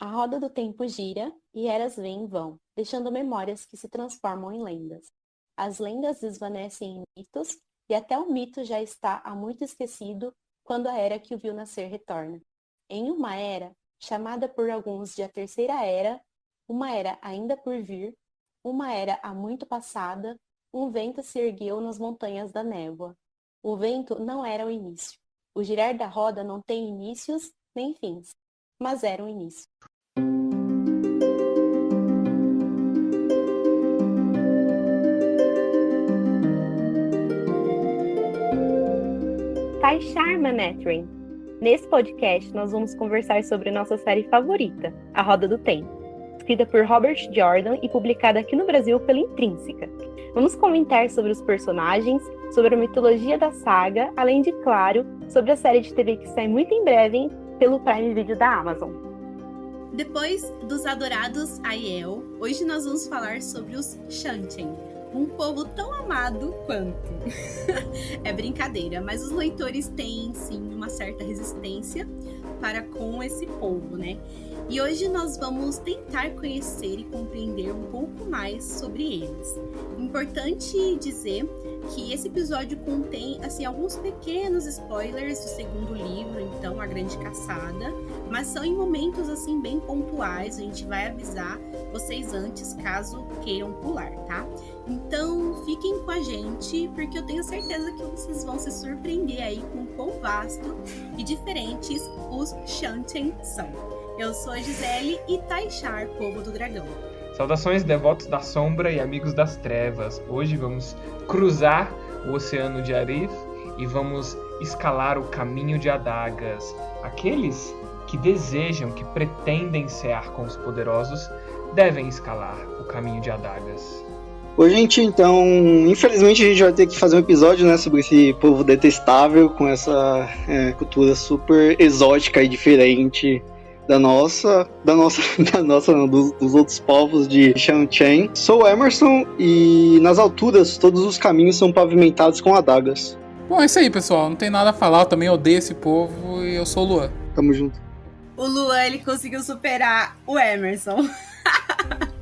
A roda do tempo gira e eras vêm e vão, deixando memórias que se transformam em lendas. As lendas desvanecem em mitos e até o mito já está há muito esquecido quando a era que o viu nascer retorna. Em uma era, chamada por alguns de a Terceira Era, uma era ainda por vir, uma era há muito passada, um vento se ergueu nas montanhas da névoa. O vento não era o início. O girar da roda não tem inícios nem fins, mas era um início. Taishar Manethrin. Nesse podcast, nós vamos conversar sobre nossa série favorita, A Roda do Tempo, escrita por Robert Jordan e publicada aqui no Brasil pela Intrínseca. Vamos comentar sobre os personagens, sobre a mitologia da saga, além de, claro, sobre a série de TV que sai muito em breve pelo Prime Video da Amazon. Depois dos adorados Aiel, hoje nós vamos falar sobre os Shanchen, um povo tão amado quanto. É brincadeira, mas os leitores têm sim uma certa resistência para com esse povo, né? E hoje nós vamos tentar conhecer e compreender um pouco mais sobre eles. Importante dizer que esse episódio contém assim alguns pequenos spoilers do segundo livro, então A Grande Caçada, mas são em momentos assim bem pontuais, a gente vai avisar vocês antes caso queiram pular, tá? Então fiquem com a gente, porque eu tenho certeza que vocês vão se surpreender aí com o quão vasto e diferentes os Shanchen são. Eu sou a Gisele e Taishar, povo do dragão. Saudações, devotos da sombra e amigos das trevas. Hoje vamos cruzar o oceano de Arif e vamos escalar o caminho de Adagas. Aqueles que desejam, que pretendem cear com os poderosos, devem escalar o caminho de Adagas. Oi, gente, então, infelizmente a gente vai ter que fazer um episódio, né, sobre esse povo detestável, com essa cultura super exótica e diferente dos outros povos de Shanchen. Sou o Emerson e nas alturas todos os caminhos são pavimentados com adagas. Bom, é isso aí, pessoal. Não tem nada a falar, eu também odeio esse povo e eu sou o Luan. Tamo junto. O Luan, ele conseguiu superar o Emerson.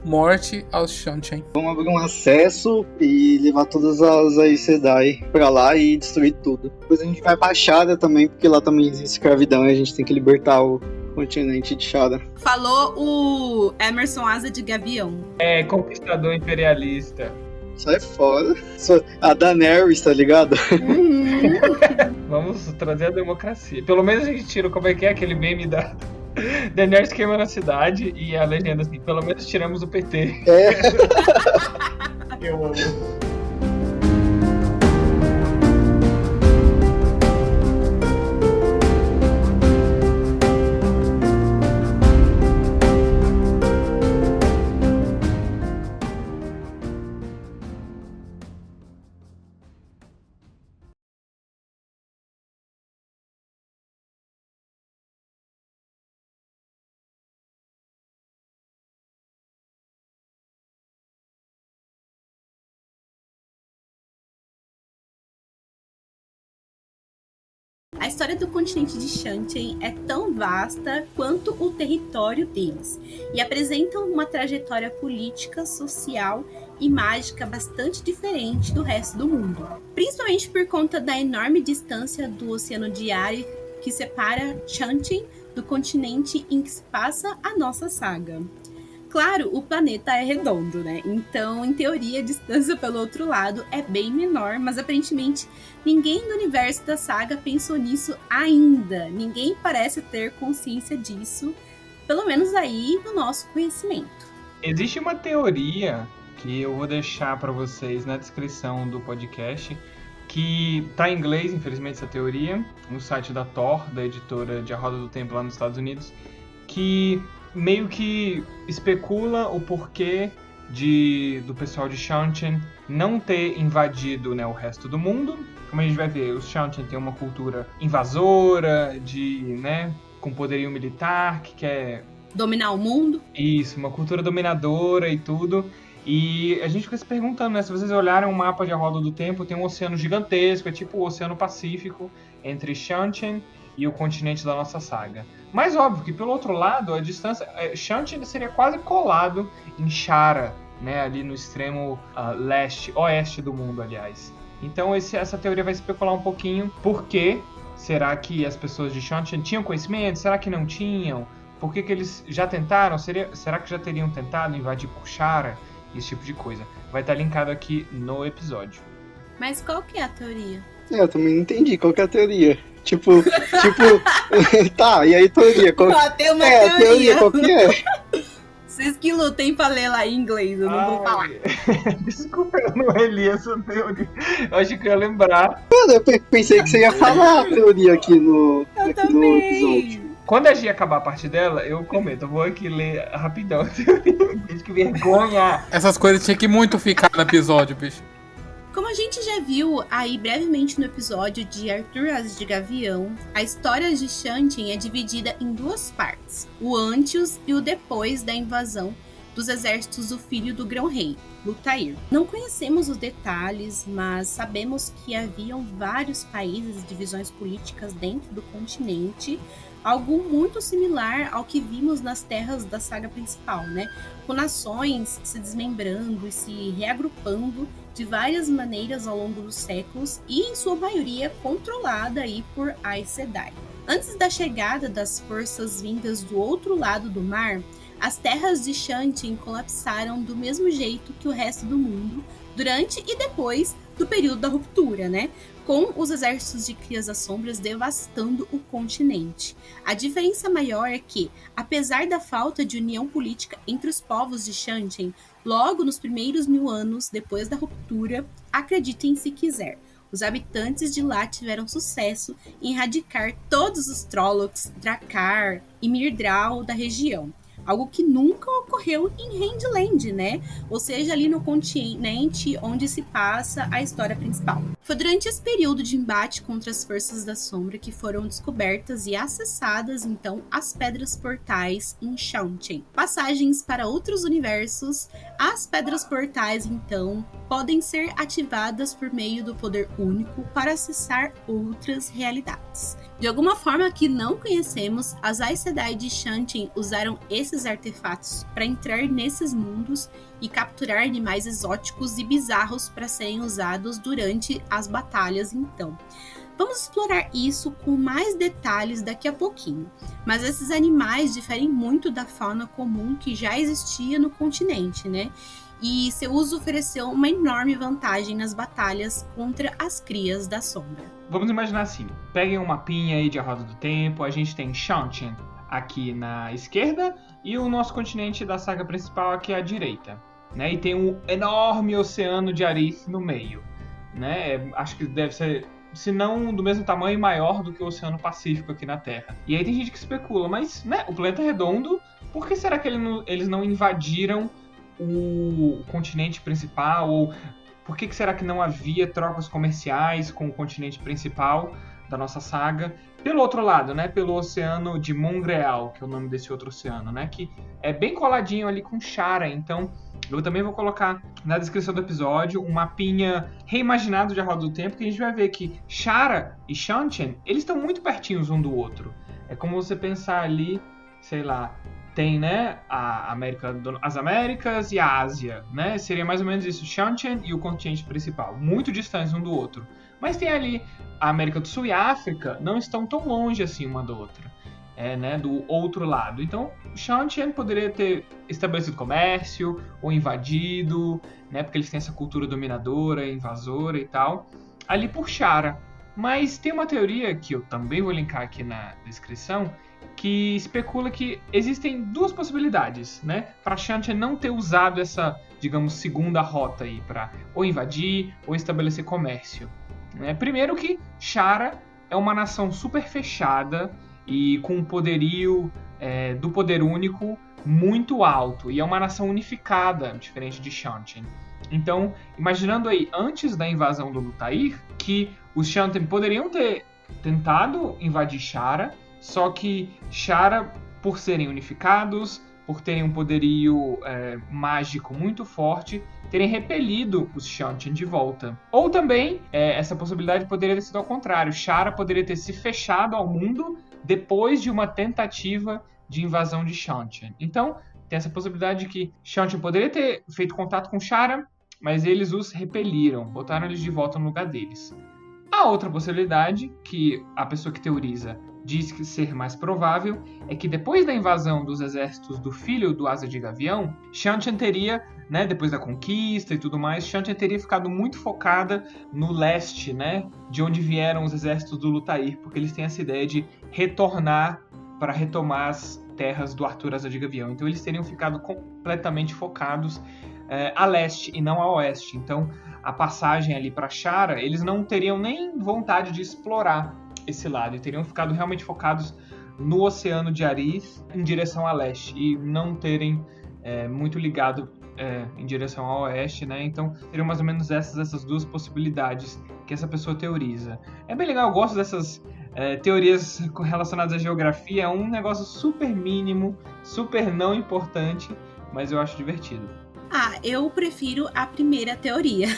Morte aos Shanchen. Vamos abrir um acesso e levar todas as Aes Sedai pra lá e destruir tudo. Depois a gente vai pra Shada também, porque lá também existe escravidão e a gente tem que libertar o continente de Shada. Falou o Emerson Asa de Gavião. É, conquistador imperialista. Sai fora. A Daenerys, tá ligado? Vamos trazer a democracia. Pelo menos a gente tira como é que é aquele meme da Daenerys queimando a cidade e a legenda assim, pelo menos tiramos o PT. É. Eu amo. A história do continente de Shanchen é tão vasta quanto o território deles e apresenta uma trajetória política, social e mágica bastante diferente do resto do mundo, principalmente por conta da enorme distância do Oceano de Arif que separa Shanchen do continente em que se passa a nossa saga. Claro, o planeta é redondo, né? Então, em teoria, a distância pelo outro lado é bem menor, mas aparentemente ninguém no universo da saga pensou nisso ainda. Ninguém parece ter consciência disso, pelo menos aí no nosso conhecimento. Existe uma teoria que eu vou deixar para vocês na descrição do podcast, que tá em inglês, infelizmente, essa teoria, no site da Tor, da editora de A Roda do Tempo lá nos Estados Unidos, que meio que especula o porquê do pessoal de Shanchen não ter invadido, né, o resto do mundo. Como a gente vai ver, os Shanchen têm uma cultura invasora, com poderio militar, que quer dominar o mundo. Isso, uma cultura dominadora e tudo. E a gente fica se perguntando, né, se vocês olharem um mapa de A Roda do Tempo, tem um oceano gigantesco, é tipo o Oceano Pacífico, entre Shanchen e o continente da nossa saga. Mas óbvio que, pelo outro lado, a distância... Shantian seria quase colado em Shara, né, ali no extremo oeste do mundo, aliás. Então essa teoria vai especular um pouquinho por que será que as pessoas de Shantian tinham conhecimento, será que não tinham? Por que eles já tentaram? Será que já teriam tentado invadir por Shara? Esse tipo de coisa. Vai estar linkado aqui no episódio. Mas qual que é a teoria? Eu também não entendi qual que é a teoria. Tipo, tá, e aí teoria? Tem uma a teoria, qual que é? Vocês que lutem pra ler lá em inglês, eu não vou falar. Desculpa, eu não reli essa teoria. Eu achei que eu ia lembrar. Mano, eu pensei que você ia falar a teoria aqui no episódio. Quando a Gi acabar a parte dela, eu comento. Eu vou aqui ler rapidão a teoria. Gente, que vergonha! Essas coisas tinha que muito ficar no episódio, bicho. Como a gente já viu aí brevemente no episódio de Arthur Asas de Gavião, a história de Shantian é dividida em duas partes, o antes e o depois da invasão dos exércitos do filho do Grão-Rei, Lutair. Não conhecemos os detalhes, mas sabemos que haviam vários países e divisões políticas dentro do continente, algo muito similar ao que vimos nas terras da saga principal, né? Com nações se desmembrando e se reagrupando de várias maneiras ao longo dos séculos e, em sua maioria, controlada aí por Aes Sedai. Antes da chegada das forças vindas do outro lado do mar, as terras de Shantian colapsaram do mesmo jeito que o resto do mundo durante e depois do período da ruptura, né? Com os exércitos de Crias das Sombras devastando o continente. A diferença maior é que, apesar da falta de união política entre os povos de Shantian, logo nos primeiros 1000 anos depois da ruptura, acreditem se quiser, os habitantes de lá tiveram sucesso em erradicar todos os Trollocs, Drakkar e Myrddraal da região. Algo que nunca ocorreu em Randland, né? Ou seja, ali no continente onde se passa a história principal. Foi durante esse período de embate contra as Forças da Sombra que foram descobertas e acessadas, então, as Pedras Portais em Shantian. Passagens para outros universos. As Pedras Portais, então, podem ser ativadas por meio do poder único para acessar outras realidades. De alguma forma que não conhecemos, as Aes Sedai de Shantian usaram esses artefatos para entrar nesses mundos e capturar animais exóticos e bizarros para serem usados durante as batalhas, então. Vamos explorar isso com mais detalhes daqui a pouquinho, mas esses animais diferem muito da fauna comum que já existia no continente, né? E seu uso ofereceu uma enorme vantagem nas batalhas contra as Crias da Sombra. Vamos imaginar assim, peguem um mapinha aí de A Roda do Tempo, a gente tem Shantian aqui na esquerda e o nosso continente da saga principal aqui à direita, né? E tem um enorme oceano de Arith no meio, né? Acho que deve ser, se não do mesmo tamanho, maior do que o Oceano Pacífico aqui na Terra. E aí tem gente que especula, mas, né, o planeta é redondo, por que será que eles não invadiram o continente principal? Ou por que será que não havia trocas comerciais com o continente principal da nossa saga? Pelo outro lado, né, pelo Oceano de Montreal, que é o nome desse outro oceano, né, que é bem coladinho ali com Shara. Então, eu também vou colocar na descrição do episódio um mapinha reimaginado de A Roda do Tempo, que a gente vai ver que Shara e Shantian, eles estão muito pertinhos um do outro. É como você pensar ali, sei lá, tem, né, as Américas e a Ásia, né? Seria mais ou menos isso, Shantian e o continente principal, muito distantes um do outro. Mas tem ali a América do Sul e a África, não estão tão longe assim uma da outra, né, do outro lado. Então, Shantian poderia ter estabelecido comércio ou invadido, né, porque eles têm essa cultura dominadora, invasora e tal, ali por Shara. Mas tem uma teoria que eu também vou linkar aqui na descrição, que especula que existem duas possibilidades, né, para Shantian não ter usado essa, digamos, segunda rota aí para ou invadir ou estabelecer comércio, né? Primeiro que Shara é uma nação super fechada e com um poderio do poder único muito alto, e é uma nação unificada, diferente de Shantian. Então, imaginando aí, antes da invasão do Lutair, que os Shantian poderiam ter tentado invadir Shara, só que Shara por serem unificados, por terem um poderio mágico muito forte, terem repelido os Shantian de volta. Ou também, essa possibilidade poderia ter sido ao contrário. Shara poderia ter se fechado ao mundo depois de uma tentativa de invasão de Shantian. Então, tem essa possibilidade de que Shantian poderia ter feito contato com Shara, mas eles os repeliram, botaram eles de volta no lugar deles. A outra possibilidade, que a pessoa que teoriza diz que ser mais provável, é que depois da invasão dos exércitos do filho do Asa de Gavião, Shantian teria, né, depois da conquista e tudo mais, Shantian teria ficado muito focada no leste, né, de onde vieram os exércitos do Lutair, porque eles têm essa ideia de retornar para retomar as terras do Arthur Asa de Gavião. Então eles teriam ficado completamente focados a leste e não a oeste. Então a passagem ali para Shara, eles não teriam nem vontade de explorar esse lado, e teriam ficado realmente focados no Oceano de Aris em direção a leste, e não terem muito ligado em direção a oeste, né? Então seriam mais ou menos essas duas possibilidades que essa pessoa teoriza. É bem legal, eu gosto dessas teorias relacionadas à geografia, é um negócio super mínimo, super não importante, mas eu acho divertido. Eu prefiro a primeira teoria.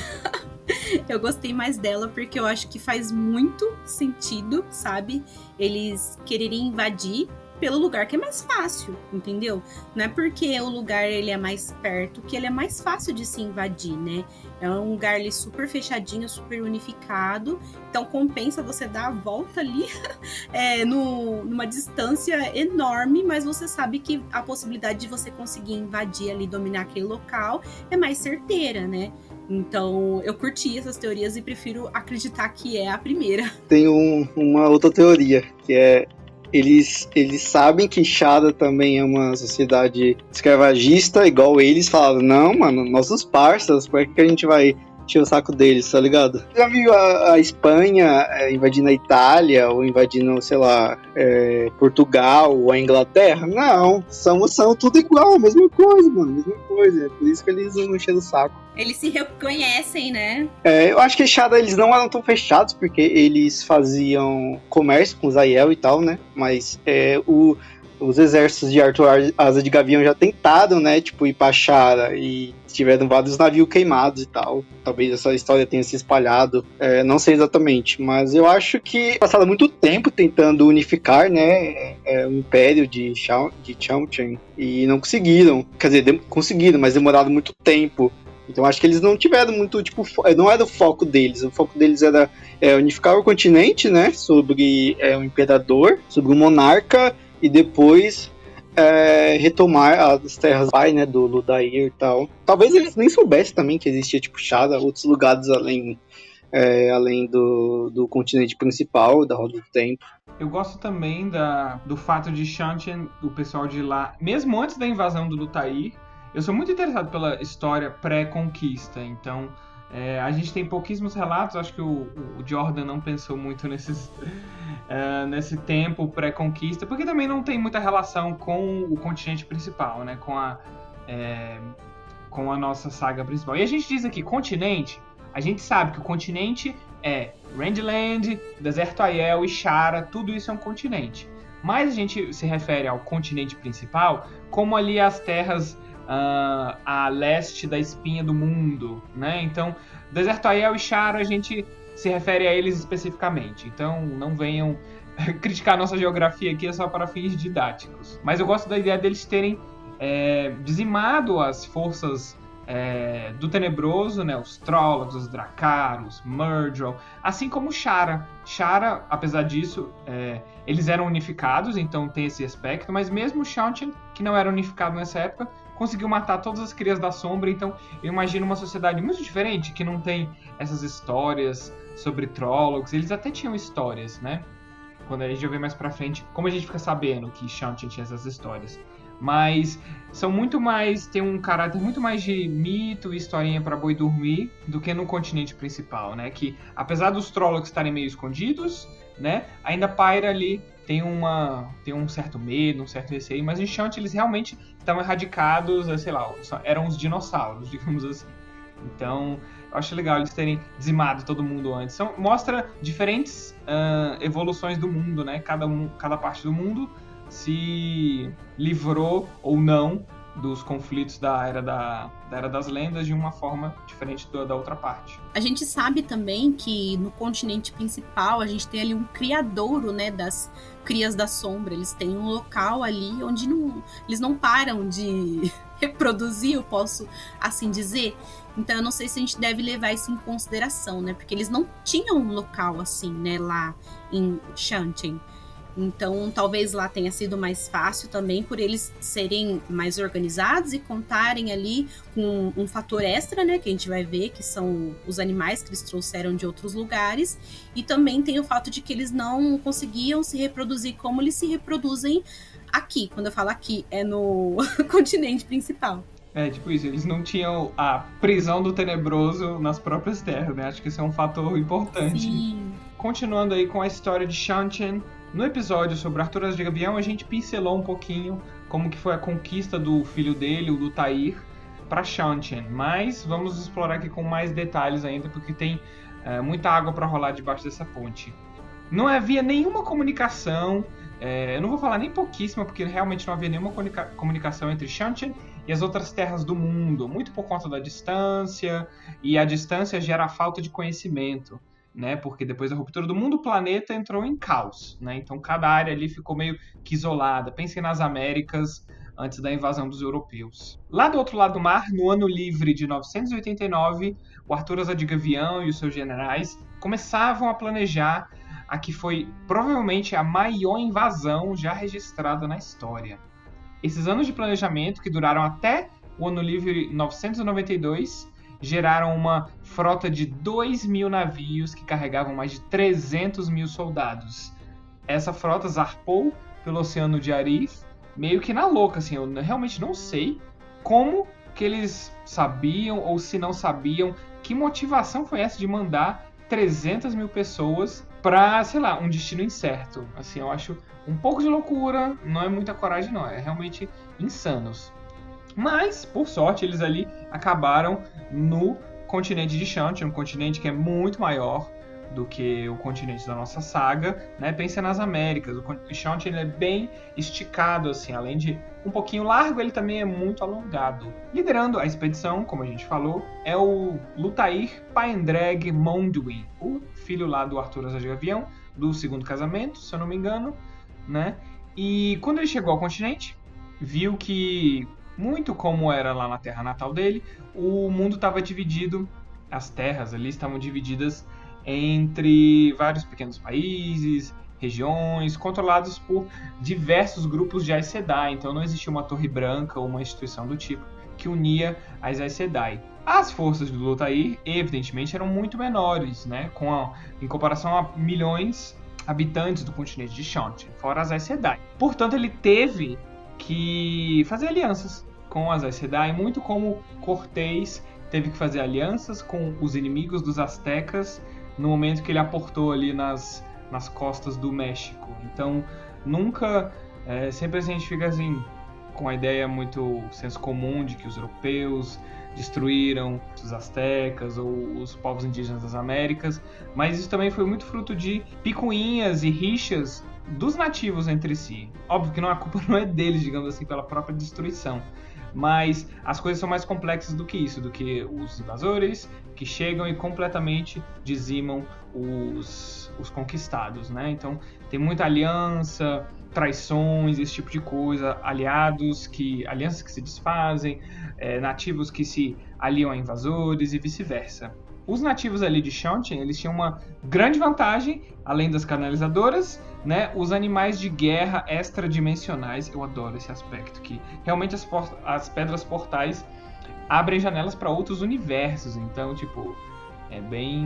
Eu gostei mais dela porque eu acho que faz muito sentido, sabe? Eles quererem invadir pelo lugar que é mais fácil, entendeu? Não é porque o lugar ele é mais perto que ele é mais fácil de se invadir, né? É um lugar ali super fechadinho, super unificado. Então compensa você dar a volta ali numa distância enorme, mas você sabe que a possibilidade de você conseguir invadir ali, dominar aquele local é mais certeira, né? Então, eu curti essas teorias e prefiro acreditar que é a primeira. Tem uma outra teoria, que é eles sabem que Shara também é uma sociedade escravagista, igual eles falaram, não, mano, nossos parceiros, por que a gente vai encher o saco deles, tá ligado? Já viu a Espanha invadindo a Itália, ou invadindo, sei lá, Portugal, ou a Inglaterra? Não, são tudo igual, a mesma coisa, mano, mesma coisa. É por isso que eles não encheram o saco. Eles se reconhecem, né? Eu acho que Shara, eles não eram tão fechados, porque eles faziam comércio com os Aiel e tal, né? Mas os exércitos de Arthur Asa de Gavião já tentaram, né? Tipo, ir pra Shara e tiveram vários navios queimados e tal. Talvez essa história tenha se espalhado. Não sei exatamente, mas eu acho que passaram muito tempo tentando unificar, né? O império de Changchun e não conseguiram. Quer dizer, conseguiram, mas demoraram muito tempo. Então acho que eles não tiveram muito, tipo, não era o foco deles. O foco deles era unificar o continente, né? Sobre o imperador, sobre o monarca, e depois retomar as terras pai, né, do Ludair e tal. Talvez eles nem soubessem também que existia, tipo, Shara, outros lugares além do continente principal, da Roda do Tempo. Eu gosto também do fato de Shantian, o pessoal de lá, mesmo antes da invasão do Lutair, eu sou muito interessado pela história pré-conquista, então a gente tem pouquíssimos relatos, acho que o Jordan não pensou muito nesse tempo pré-conquista, porque também não tem muita relação com o continente principal, né, com a nossa saga principal. E a gente diz aqui, continente, a gente sabe que o continente é Randland, Deserto Aiel e Shara, tudo isso é um continente. Mas a gente se refere ao continente principal como ali as terras a leste da espinha do mundo, né? Então, Deserto Aiel e Shara, a gente se refere a eles especificamente. Então, não venham criticar nossa geografia aqui, é só para fins didáticos. Mas eu gosto da ideia deles terem dizimado as forças do Tenebroso, né? Os Trollocs, os Dracaros, Myrddraal, assim como Shara. Shara, apesar disso, eles eram unificados, então tem esse aspecto, mas mesmo Shantian, que não era unificado nessa época, conseguiu matar todas as Crias da Sombra. Então eu imagino uma sociedade muito diferente, que não tem essas histórias sobre Trollocs. Eles até tinham histórias, né? Quando a gente vai ver mais pra frente, como a gente fica sabendo que Shantian tinha essas histórias. Mas são muito mais, tem um caráter muito mais de mito e historinha pra boi dormir do que no continente principal, né? Que apesar dos Trollocs estarem meio escondidos, né? Ainda paira ali, tem um certo medo, um certo receio, mas em Shantian eles realmente estavam erradicados, sei lá, eram os dinossauros, digamos assim. Então, eu acho legal eles terem dizimado todo mundo antes. Mostra diferentes evoluções do mundo, né? Cada parte do mundo se livrou ou não dos conflitos da Era das Lendas de uma forma diferente da outra parte. A gente sabe também que no continente principal a gente tem ali um criadouro, né, das Crias da Sombra. Eles têm um local ali onde eles não param de reproduzir, eu posso assim dizer. Então eu não sei se a gente deve levar isso em consideração, né, porque eles não tinham um local assim, né, lá em Shanchen. Então, talvez lá tenha sido mais fácil também por eles serem mais organizados e contarem ali com um fator extra, né, que a gente vai ver, que são os animais que eles trouxeram de outros lugares. E também tem o fato de que eles não conseguiam se reproduzir como eles se reproduzem aqui. Quando eu falo aqui, é no continente principal. Tipo isso, eles não tinham a prisão do tenebroso nas próprias terras, né? Acho que esse é um fator importante. Sim. Continuando aí com a história de Shanchen, no episódio sobre Arthur Asa de Gavião, a gente pincelou um pouquinho como que foi a conquista do filho dele, o Lutair, para Shanchen. Mas vamos explorar aqui com mais detalhes ainda, porque tem muita água para rolar debaixo dessa ponte. Não havia nenhuma comunicação, eu não vou falar nem pouquíssima, porque realmente não havia nenhuma comunicação entre Shanchen e as outras terras do mundo, muito por conta da distância, e a distância gera a falta de conhecimento. Né, porque depois da ruptura do mundo, o planeta entrou em caos, né? Então cada área ali ficou meio que isolada. Pensem nas Américas antes da invasão dos europeus. Lá do outro lado do mar, no ano livre de 989, o Arthur Asa de Gavião e os seus generais começavam a planejar a que foi provavelmente a maior invasão já registrada na história. Esses anos de planejamento, que duraram até o ano livre 992, geraram uma frota de 2.000 navios que carregavam mais de 300.000 soldados. Essa frota zarpou pelo Oceano de Arif, meio que na louca, assim, eu realmente não sei como que eles sabiam ou se não sabiam, que motivação foi essa de mandar 300.000 pessoas para, sei lá, um destino incerto. Assim, eu acho um pouco de loucura, não é muita coragem não, é realmente insanos. Mas, por sorte, eles ali acabaram no continente de Shanchen, um continente que é muito maior do que o continente da nossa saga, né? Pensa nas Américas, o Shanchen ele é bem esticado, assim, além de um pouquinho largo, ele também é muito alongado. Liderando a expedição, como a gente falou, é o Lutair Paendraeg Monduin, o filho lá do Arthur Asa de Gavião, do segundo casamento, se eu não me engano, né? E quando ele chegou ao continente, viu que, muito como era lá na terra natal dele, o mundo estava dividido, as terras ali estavam divididas entre vários pequenos países, regiões, controlados por diversos grupos de Aes Sedai. Então não existia uma torre branca ou uma instituição do tipo que unia as Aes Sedai. As forças do Lutair, evidentemente, eram muito menores, né, em comparação a milhões de habitantes do continente de Shanchen, fora as Aes Sedai. Portanto, ele teve que fazer alianças com as Aes Sedai, muito como Cortés teve que fazer alianças com os inimigos dos Aztecas no momento que ele aportou ali nas costas do México. Então, nunca, sempre a gente fica assim, com a ideia muito senso comum de que os europeus destruíram os Aztecas ou os povos indígenas das Américas, mas isso também foi muito fruto de picuinhas e rixas dos nativos entre si. Óbvio que a culpa não é deles, digamos assim, pela própria destruição, mas as coisas são mais complexas do que isso, do que os invasores que chegam e completamente dizimam os conquistados, né? Então tem muita aliança, traições, esse tipo de coisa, alianças que se desfazem, nativos que se aliam a invasores e vice-versa. Os nativos ali de Shanchen, eles tinham uma grande vantagem, além das canalizadoras, né, os animais de guerra extradimensionais. Eu adoro esse aspecto, que realmente as pedras portais abrem janelas para outros universos. Então, tipo, é bem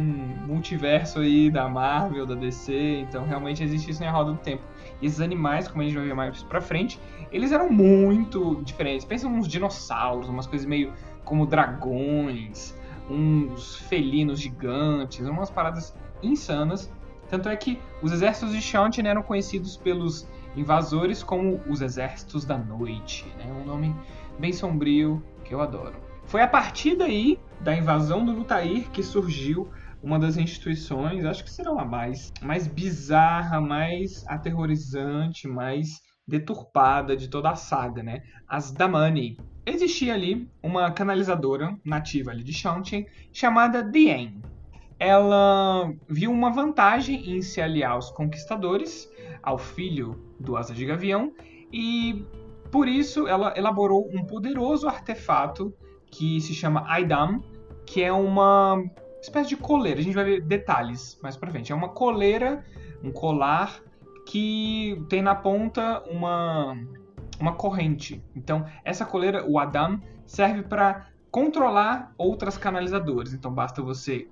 multiverso aí da Marvel, da DC, então realmente existe isso na Roda do Tempo. E esses animais, como a gente vai ver mais pra frente, eles eram muito diferentes. Pensa uns dinossauros, umas coisas meio como dragões, uns felinos gigantes, umas paradas insanas. Tanto é que os exércitos de Shanchen eram conhecidos pelos invasores como os Exércitos da Noite, né? Um nome bem sombrio que eu adoro. Foi a partir daí, da invasão do Lutair, que surgiu uma das instituições, acho que será a mais bizarra, mais aterrorizante, mais deturpada de toda a saga, né? As Damani. Existia ali uma canalizadora nativa ali de Shanchen chamada Diane. Ela viu uma vantagem em se aliar aos conquistadores, ao filho do Asa de Gavião, e por isso ela elaborou um poderoso artefato que se chama Aidam, que é uma espécie de coleira. A gente vai ver detalhes mais pra frente. É uma coleira, um colar que tem na ponta uma corrente. Então, essa coleira, o Adam, serve para controlar outras canalizadoras. Então, basta você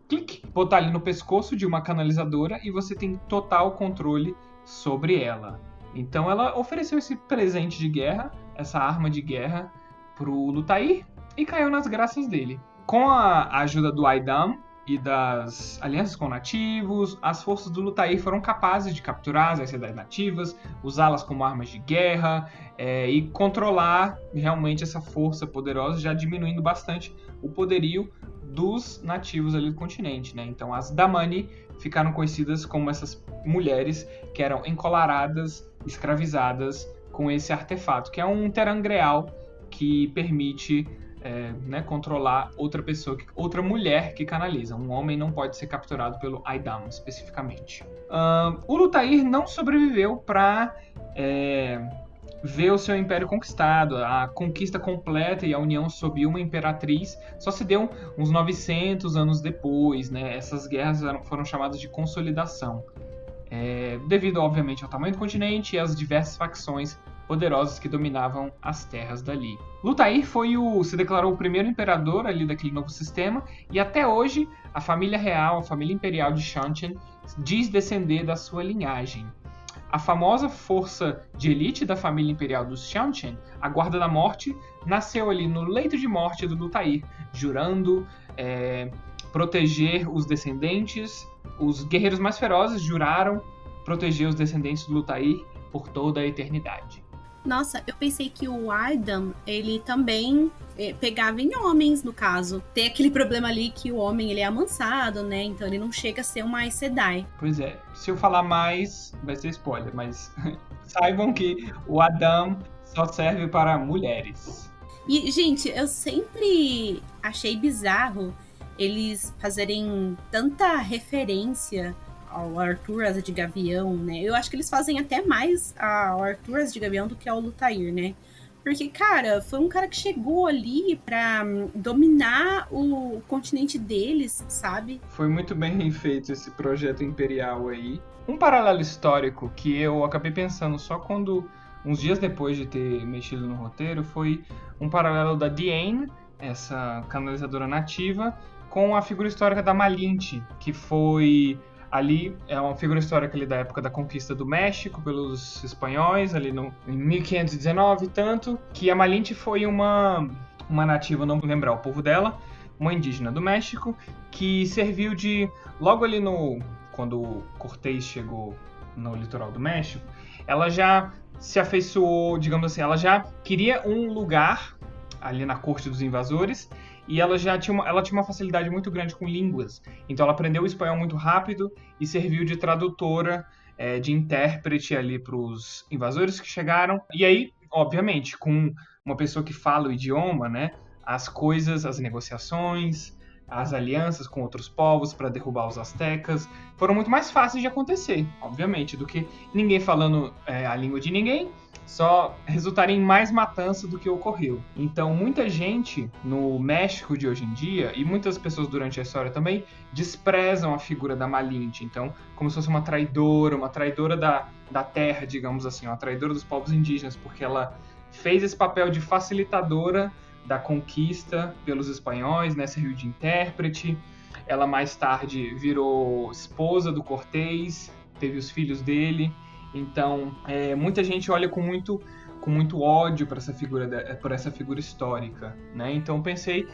botar ali no pescoço de uma canalizadora e você tem total controle sobre ela. Então, ela ofereceu esse presente de guerra, essa arma de guerra, pro Lutair e caiu nas graças dele. Com a ajuda do Aidam e das alianças com nativos, as forças do Lutair foram capazes de capturar as cidades nativas, usá-las como armas de guerra e controlar realmente essa força poderosa, já diminuindo bastante o poderio dos nativos ali do continente, né? Então as Damani ficaram conhecidas como essas mulheres que eram encolaradas, escravizadas com esse artefato, que é um terangreal que permite controlar outra pessoa, outra mulher que canaliza. Um homem não pode ser capturado pelo Aidam, especificamente. O Lutair não sobreviveu para ver o seu império conquistado. A conquista completa e a união sob uma imperatriz só se deu uns 900 anos depois, né? Essas guerras foram chamadas de consolidação. Devido, obviamente, ao tamanho do continente e às diversas facções poderosas que dominavam as terras dali. Lutair se declarou o primeiro imperador ali daquele novo sistema, e até hoje a família real, a família imperial de Shanchen, diz descender da sua linhagem. A famosa força de elite da família imperial dos Shanchen, a Guarda da Morte, nasceu ali no leito de morte do Lutair, jurando proteger os descendentes. Os guerreiros mais ferozes juraram proteger os descendentes do Lutair por toda a eternidade. Nossa, eu pensei que o Aidam, ele também pegava em homens, no caso. Tem aquele problema ali que o homem, ele é amansado, né? Então ele não chega a ser uma Aes Sedai. Pois é, se eu falar mais, vai ser spoiler, mas saibam que o Adam só serve para mulheres. E, gente, eu sempre achei bizarro eles fazerem tanta referência ao Arthur Asa de Gavião, né? Eu acho que eles fazem até mais ao Arthur Asa de Gavião do que ao Lutair, né? Porque, cara, foi um cara que chegou ali pra dominar o continente deles, sabe? Foi muito bem feito esse projeto imperial aí. Um paralelo histórico que eu acabei pensando só uns dias depois de ter mexido no roteiro, foi um paralelo da Diane, essa canalizadora nativa, com a figura histórica da Malinte, que foi... Ali é uma figura histórica ali da época da conquista do México pelos espanhóis, ali em 1519 tanto, que a Malinte foi uma nativa, não vou lembrar o povo dela, uma indígena do México, que serviu de... Logo ali quando Cortés chegou no litoral do México, ela já se afeiçoou, digamos assim, ela já queria um lugar ali na corte dos invasores, e ela tinha uma facilidade muito grande com línguas. Então ela aprendeu o espanhol muito rápido e serviu de tradutora, de intérprete ali para os invasores que chegaram. E aí, obviamente, com uma pessoa que fala o idioma, né, as coisas, as negociações, as alianças com outros povos para derrubar os astecas foram muito mais fáceis de acontecer, obviamente, do que ninguém falando a língua de ninguém, só resultaria em mais matança do que ocorreu. Então, muita gente no México de hoje em dia, e muitas pessoas durante a história também, desprezam a figura da Malinte. Então, como se fosse uma traidora da terra, digamos assim, uma traidora dos povos indígenas, porque ela fez esse papel de facilitadora da conquista pelos espanhóis, né, serviu de intérprete. Ela mais tarde virou esposa do Cortés, teve os filhos dele. Então, muita gente olha com muito ódio por essa figura histórica, né? Então, pensei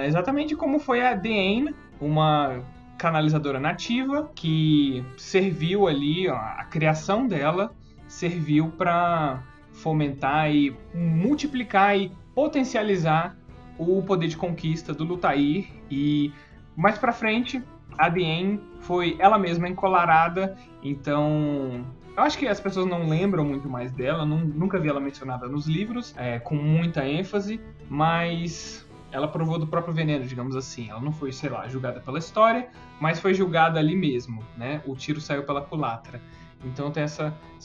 exatamente como foi a Diane, uma canalizadora nativa que serviu ali, a criação dela serviu para fomentar e multiplicar e potencializar o poder de conquista do Lutair. E mais pra frente, a Diane foi ela mesma encolarada, então Eu acho que as pessoas não lembram muito mais dela, nunca vi ela mencionada nos livros, com muita ênfase, mas ela provou do próprio veneno, digamos assim. Ela não foi, sei lá, julgada pela história, mas foi julgada ali mesmo, né? O tiro saiu pela culatra. Então tem esse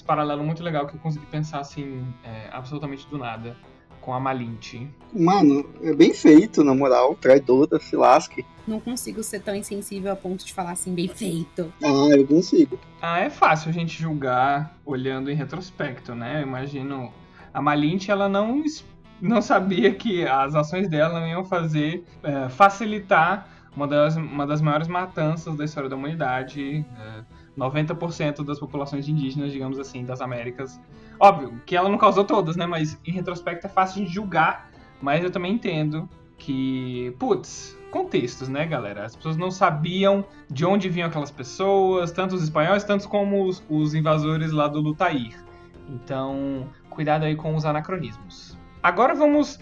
paralelo muito legal que eu consegui pensar, assim, absolutamente do nada, com a Malinte. Mano, é bem feito, na moral. Traidora, se lasque. Não consigo ser tão insensível a ponto de falar assim, bem feito. Ah, eu consigo. É fácil a gente julgar olhando em retrospecto, né? Eu imagino... A Malinte, ela não sabia que as ações dela não iam facilitar uma das maiores matanças da história da humanidade. 90% das populações indígenas, digamos assim, das Américas. Óbvio que ela não causou todas, né? Mas em retrospecto é fácil de julgar, mas eu também entendo que, contextos, né, galera? As pessoas não sabiam de onde vinham aquelas pessoas, tanto os espanhóis, tanto como os invasores lá do Lutair. Então, cuidado aí com os anacronismos. Agora vamos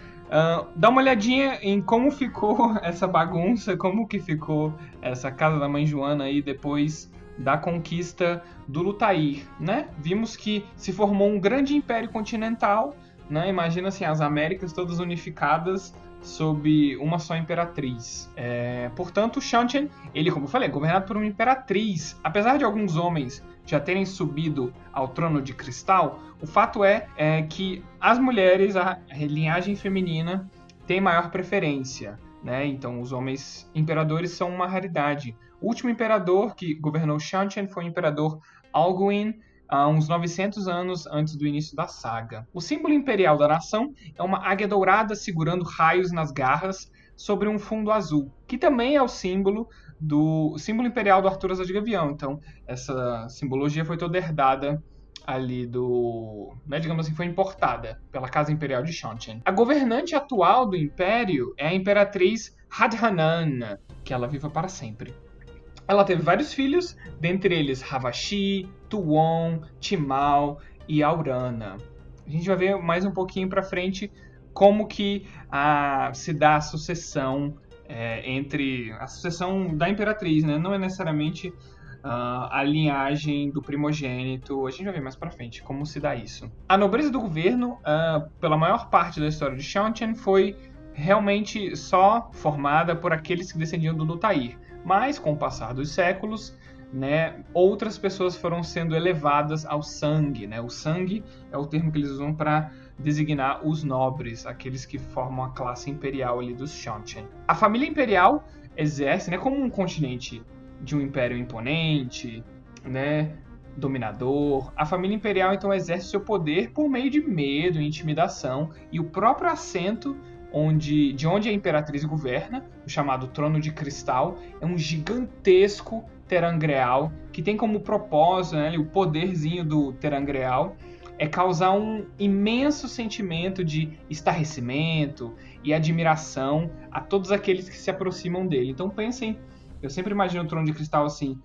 dar uma olhadinha em como ficou essa bagunça, como que ficou essa casa da mãe Joana aí depois da conquista do Lutair, né? Vimos que se formou um grande império continental, né? Imagina assim, as Américas todas unificadas sob uma só imperatriz. Portanto, Seonchen, ele, como eu falei, é governado por uma imperatriz. Apesar de alguns homens já terem subido ao trono de cristal, o fato é que as mulheres, a linhagem feminina, tem maior preferência, né? Então, os homens imperadores são uma raridade. O último imperador que governou Seonchen foi o imperador Alguin, há uns 900 anos antes do início da saga. O símbolo imperial da nação é uma águia dourada segurando raios nas garras sobre um fundo azul, que também é o símbolo imperial do Arthur Asa de Gavião. Então, essa simbologia foi toda herdada ali digamos assim, foi importada pela Casa Imperial de Seonchen. A governante atual do império é a imperatriz Hadhanan, que ela viva para sempre. Ela teve vários filhos, dentre eles Havashi, Tuon, Timau e Aurana. A gente vai ver mais um pouquinho para frente como que se dá a sucessão entre a sucessão da imperatriz, né? Não é necessariamente a linhagem do primogênito. A gente vai ver mais para frente como se dá isso. A nobreza do governo, pela maior parte da história de Seonchen, foi realmente só formada por aqueles que descendiam do Lutair. Mas, com o passar dos séculos, né, outras pessoas foram sendo elevadas ao sangue, né? O sangue é o termo que eles usam para designar os nobres, aqueles que formam a classe imperial ali dos Seonchen. A família imperial exerce, né, como um continente de um império imponente, né, dominador. A família imperial, então, exerce seu poder por meio de medo e intimidação, e o próprio assento de onde a imperatriz governa, o chamado Trono de Cristal, é um gigantesco terangreal que tem como propósito, né, o poderzinho do terangreal é causar um imenso sentimento de estarrecimento e admiração a todos aqueles que se aproximam dele. Então pensem, eu sempre imagino o Trono de Cristal assim,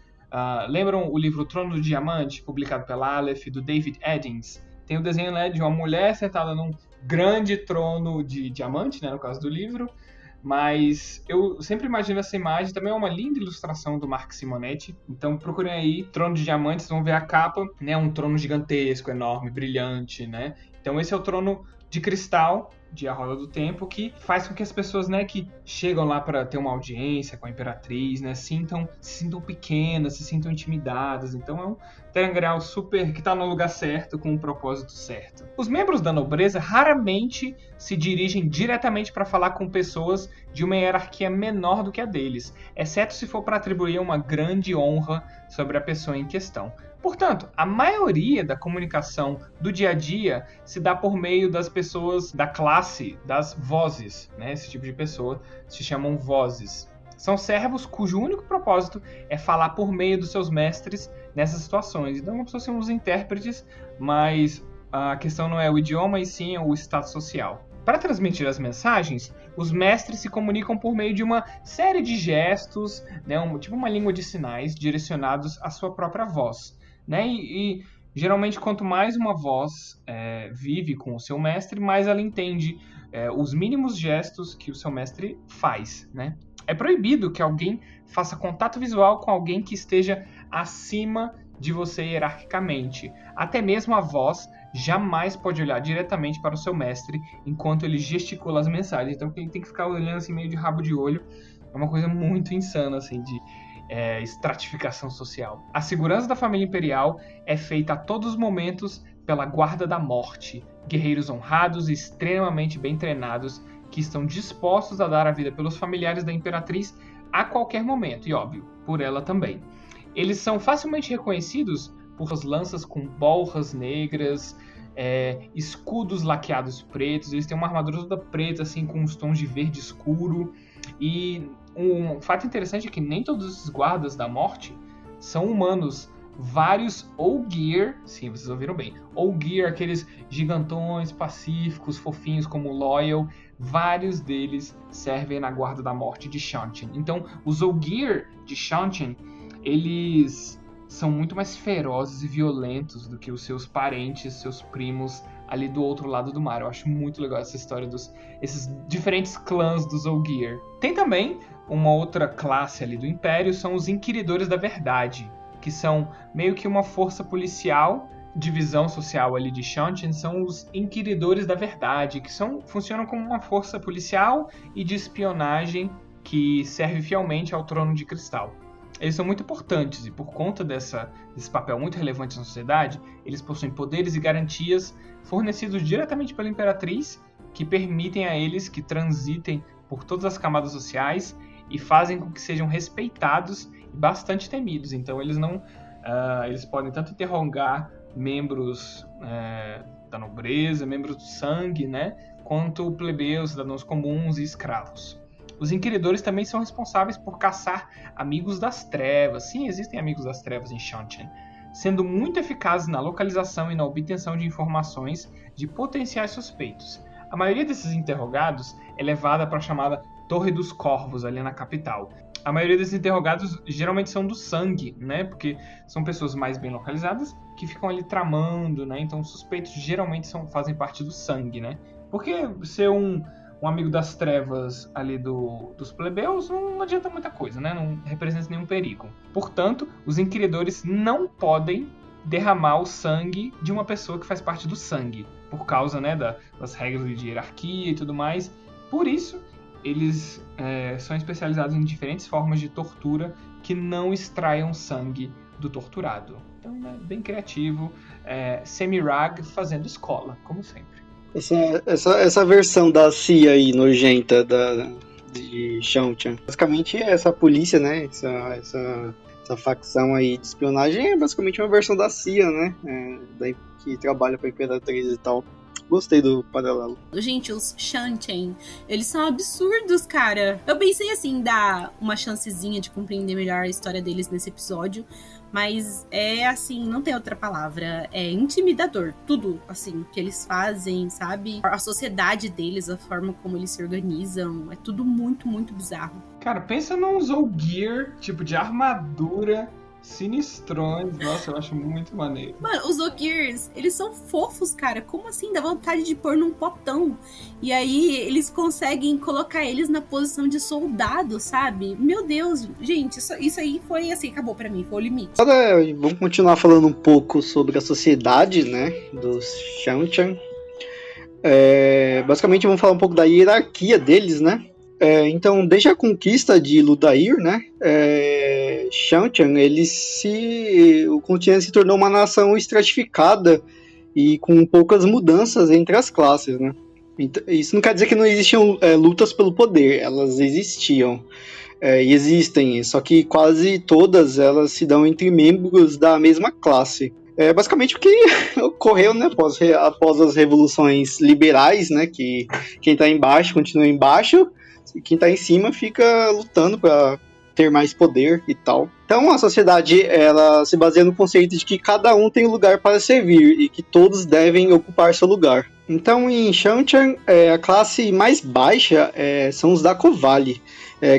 lembram o livro Trono do Diamante, publicado pela Aleph, do David Eddings? Tem o desenho, né, de uma mulher sentada num grande trono de diamante, né, no caso do livro, mas eu sempre imagino essa imagem, também é uma linda ilustração do Mark Simonetti, então procurem aí, Trono de Diamante, vocês vão ver a capa, né, um trono gigantesco, enorme, brilhante, né, então esse é o Trono de Cristal, de A Roda do Tempo, que faz com que as pessoas, né, que chegam lá para ter uma audiência com a imperatriz, né, se sintam pequenas, se sintam intimidadas. Então é um terangreal super que está no lugar certo, com o propósito certo. Os membros da nobreza raramente se dirigem diretamente para falar com pessoas de uma hierarquia menor do que a deles, exceto se for para atribuir uma grande honra sobre a pessoa em questão. Portanto, a maioria da comunicação do dia a dia se dá por meio das pessoas da classe das vozes, né? Esse tipo de pessoa se chamam vozes. São servos cujo único propósito é falar por meio dos seus mestres nessas situações. Então, como se fossem os intérpretes, mas a questão não é o idioma, e sim o status social. Para transmitir as mensagens, os mestres se comunicam por meio de uma série de gestos, né? Tipo uma língua de sinais direcionados à sua própria voz. Né? E geralmente, quanto mais uma voz vive com o seu mestre, mais ela entende os mínimos gestos que o seu mestre faz. Né? É proibido que alguém faça contato visual com alguém que esteja acima de você hierarquicamente. Até mesmo a voz jamais pode olhar diretamente para o seu mestre enquanto ele gesticula as mensagens. Então ele tem que ficar olhando assim meio de rabo de olho. É uma coisa muito insana assim de estratificação social. A segurança da família imperial é feita a todos os momentos pela Guarda da Morte, guerreiros honrados e extremamente bem treinados que estão dispostos a dar a vida pelos familiares da Imperatriz a qualquer momento, e óbvio, por ela também. Eles são facilmente reconhecidos por suas lanças com bolhas negras, escudos laqueados pretos. Eles têm uma armadura toda preta, assim, com uns tons de verde escuro. E um fato interessante é que nem todos esses guardas da morte são humanos. Vários Ogier, sim, vocês ouviram bem, Ogier, aqueles gigantões pacíficos, fofinhos como Loyal, vários deles servem na Guarda da Morte de Shantian. Então, os Ogier de Shantian, eles são muito mais ferozes e violentos do que os seus parentes, seus primos ali do outro lado do mar. Eu acho muito legal essa história esses diferentes clãs dos Ogier. Tem também uma outra classe ali do Império, são os Inquiridores da Verdade, que são meio que uma força policial, divisão social ali de Shantian, são os Inquiridores da Verdade, que funcionam como uma força policial e de espionagem que serve fielmente ao Trono de Cristal. Eles são muito importantes e por conta desse papel muito relevante na sociedade, eles possuem poderes e garantias fornecidos diretamente pela Imperatriz, que permitem a eles que transitem por todas as camadas sociais e fazem com que sejam respeitados e bastante temidos. Então eles podem tanto interrogar membros da nobreza, membros do sangue, né, quanto plebeus, cidadãos comuns e escravos. Os Inquiridores também são responsáveis por caçar amigos das trevas. Sim, existem amigos das trevas em Shantian, sendo muito eficazes na localização e na obtenção de informações de potenciais suspeitos. A maioria desses interrogados é levada para a chamada Torre dos Corvos, ali na capital. A maioria desses interrogados geralmente são do sangue, né? Porque são pessoas mais bem localizadas que ficam ali tramando, né? Então os suspeitos geralmente fazem parte do sangue, né? Porque ser um amigo das trevas ali dos plebeus não adianta muita coisa, né? Não representa nenhum perigo. Portanto, os Inquiridores não podem derramar o sangue de uma pessoa que faz parte do sangue, por causa, né, das regras de hierarquia e tudo mais. Por isso, eles são especializados em diferentes formas de tortura que não extraiam sangue do torturado. Então, bem criativo. Semirag fazendo escola, como sempre. Essa versão da CIA aí, nojenta, de Shantian, basicamente essa polícia, né, essa facção aí de espionagem é basicamente uma versão da CIA, né, que trabalha pra Imperatriz e tal. Gostei do paralelo. Gente, os Shantian, eles são absurdos, cara. Eu pensei, assim, dar uma chancezinha de compreender melhor a história deles nesse episódio, mas assim, não tem outra palavra. É intimidador, tudo, assim, que eles fazem, sabe? A sociedade deles, a forma como eles se organizam, é tudo muito, muito bizarro. Cara, pensa num Zolgear, tipo, de armadura, sinistrões. Nossa, eu acho muito maneiro. Mano, os Ogiers, eles são fofos, cara. Como assim? Dá vontade de pôr num potão. E aí, eles conseguem colocar eles na posição de soldado, sabe? Meu Deus, gente, isso aí foi assim, acabou pra mim, foi o limite. Agora, vamos continuar falando um pouco sobre a sociedade, né, dos Shantian. Basicamente, vamos falar um pouco da hierarquia deles, né? Então, desde a conquista de Ludair, né, Shantian, o continente se tornou uma nação estratificada e com poucas mudanças entre as classes, né. Então, isso não quer dizer que não existiam lutas pelo poder, elas existiam e existem, só que quase todas elas se dão entre membros da mesma classe. Basicamente o que ocorreu, né, após as revoluções liberais, né, que quem está embaixo continua embaixo, e quem tá em cima fica lutando para ter mais poder e tal. Então a sociedade, ela se baseia no conceito de que cada um tem um lugar para servir e que todos devem ocupar seu lugar. Então em Shantian, a classe mais baixa são os da Kovali,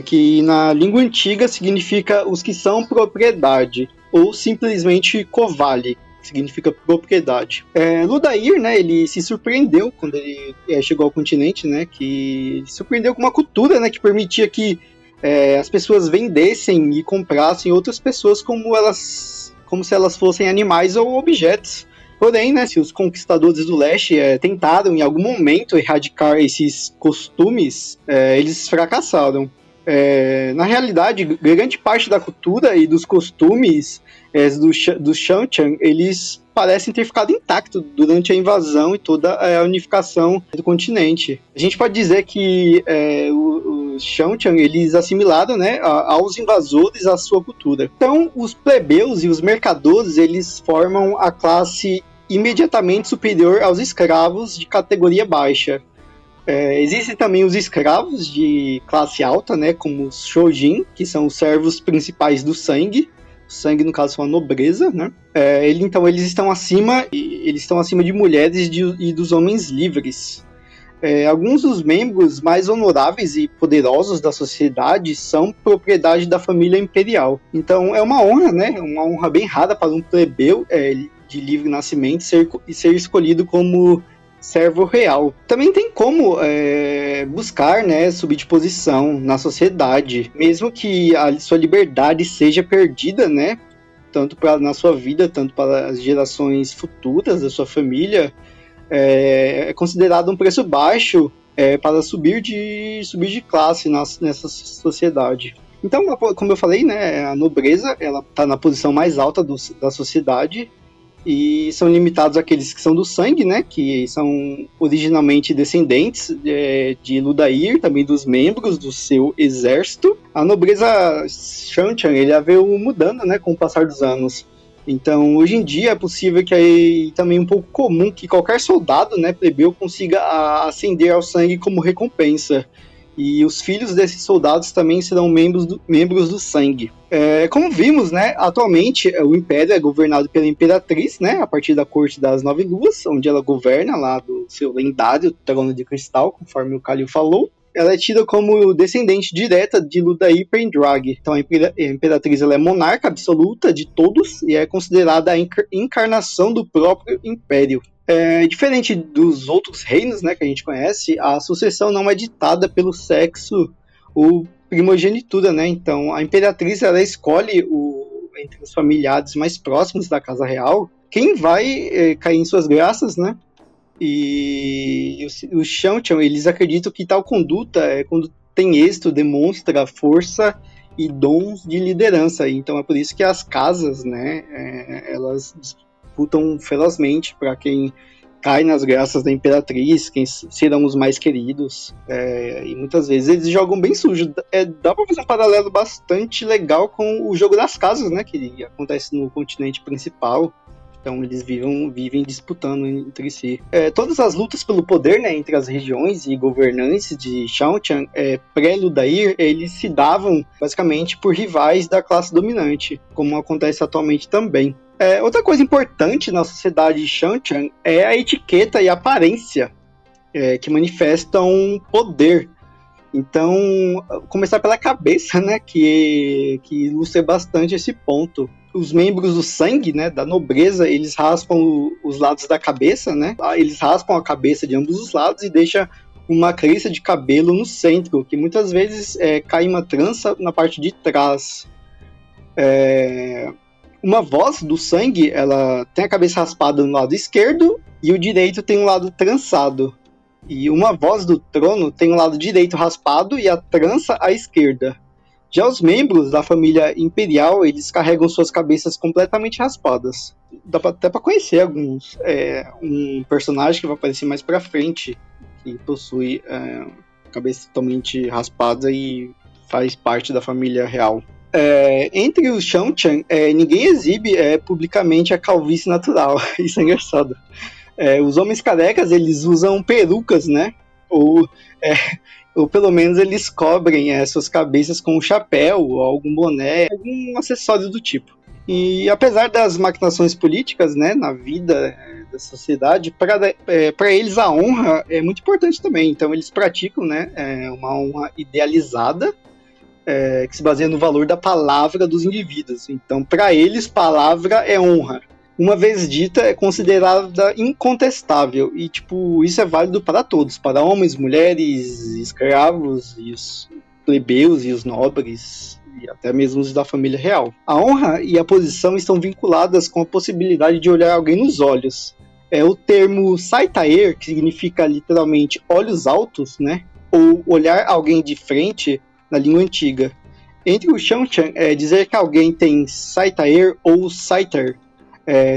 que na língua antiga significa os que são propriedade, ou simplesmente Kovali, que significa propriedade. Ludair, né, ele se surpreendeu quando ele chegou ao continente, né, que ele se surpreendeu com uma cultura, né, que permitia que as pessoas vendessem e comprassem outras pessoas como como se elas fossem animais ou objetos. Porém, né, se os conquistadores do leste tentaram em algum momento erradicar esses costumes, eles fracassaram. Na realidade, grande parte da cultura e dos costumes dos Shanchan, eles parecem ter ficado intactos durante a invasão e toda a unificação do continente. A gente pode dizer que os Shanchan, eles assimilaram, né, aos invasores a sua cultura. Então, os plebeus e os mercadores, eles formam a classe imediatamente superior aos escravos de categoria baixa. Existem também os escravos de classe alta, né, como os Shojin, que são os servos principais do sangue. O sangue, no caso, é uma nobreza, né? Então, eles estão acima de mulheres e dos homens livres. Alguns dos membros mais honoráveis e poderosos da sociedade são propriedade da família imperial. Então, é uma honra, né? Uma honra bem rara para um plebeu de livre nascimento ser escolhido como servo real. Também tem como buscar, né, subir de posição na sociedade, mesmo que a sua liberdade seja perdida, né, tanto na sua vida, tanto para as gerações futuras da sua família. É considerado um preço baixo para subir de classe nessa sociedade. Então, como eu falei, né, a nobreza ela está na posição mais alta da sociedade, e são limitados aqueles que são do sangue, né, que são originalmente descendentes de Ludair, também dos membros do seu exército. A nobreza Shanchan, ele veio mudando, né, com o passar dos anos. Então, hoje em dia é possível que também um pouco comum que qualquer soldado, né, plebeu consiga ascender ao sangue como recompensa. E os filhos desses soldados também serão membros do sangue. Como vimos, né, atualmente o Império é governado pela Imperatriz, né, a partir da Corte das Nove Luas, onde ela governa lá do seu lendário Trono de Cristal, conforme o Kalil falou. Ela é tida como descendente direta de Ludair Pendrag. Então a Imperatriz ela é monarca absoluta de todos e é considerada a encarnação do próprio Império. Diferente dos outros reinos, né, que a gente conhece, a sucessão não é ditada pelo sexo ou primogenitura, né? Então a Imperatriz ela escolhe entre os familiares mais próximos da casa real quem vai cair em suas graças, né? E os Shanchan, eles acreditam que tal conduta, quando tem êxito, demonstra força e dons de liderança. Então é por isso que as casas, né, elas disputam ferozmente para quem cai nas graças da Imperatriz, quem serão os mais queridos. E muitas vezes eles jogam bem sujo. Dá para fazer um paralelo bastante legal com o jogo das casas, né, que acontece no continente principal. Então eles vivem disputando entre si. Todas as lutas pelo poder, né, entre as regiões e governantes de Shanchan, pré-Ludair, eles se davam basicamente por rivais da classe dominante, como acontece atualmente também. Outra coisa importante na sociedade de Shanchan é a etiqueta e a aparência que manifestam poder. Então, começar pela cabeça, né, que ilustra bastante esse ponto. Os membros do sangue, né, da nobreza, eles raspam os lados da cabeça, né? Eles raspam a cabeça de ambos os lados e deixam uma crista de cabelo no centro, que muitas vezes cai uma trança na parte de trás. Uma voz do sangue, ela tem a cabeça raspada no lado esquerdo e o direito tem um lado trançado. E uma voz do trono tem o lado direito raspado e a trança à esquerda. Já os membros da família imperial, eles carregam suas cabeças completamente raspadas. Dá até para conhecer alguns. Um personagem que vai aparecer mais pra frente, que possui cabeça totalmente raspada e faz parte da família real. Entre os Shanchan, ninguém exibe publicamente a calvície natural. Isso é engraçado. Os homens carecas, eles usam perucas, né? Ou pelo menos eles cobrem suas cabeças com um chapéu, ou algum boné, algum acessório do tipo. E apesar das maquinações políticas, né, na vida da sociedade, para eles a honra é muito importante também. Então eles praticam, né, uma honra idealizada, que se baseia no valor da palavra dos indivíduos. Então, para eles, palavra é honra. Uma vez dita, é considerada incontestável. E, isso é válido para todos. Para homens, mulheres, escravos, e os plebeus e os nobres. e até mesmo os da família real. A honra e a posição estão vinculadas com a possibilidade de olhar alguém nos olhos. O termo Saitaer, que significa literalmente olhos altos, né? Ou olhar alguém de frente na língua antiga. Entre o Shanchan, dizer que alguém tem Saitaer ou Saiter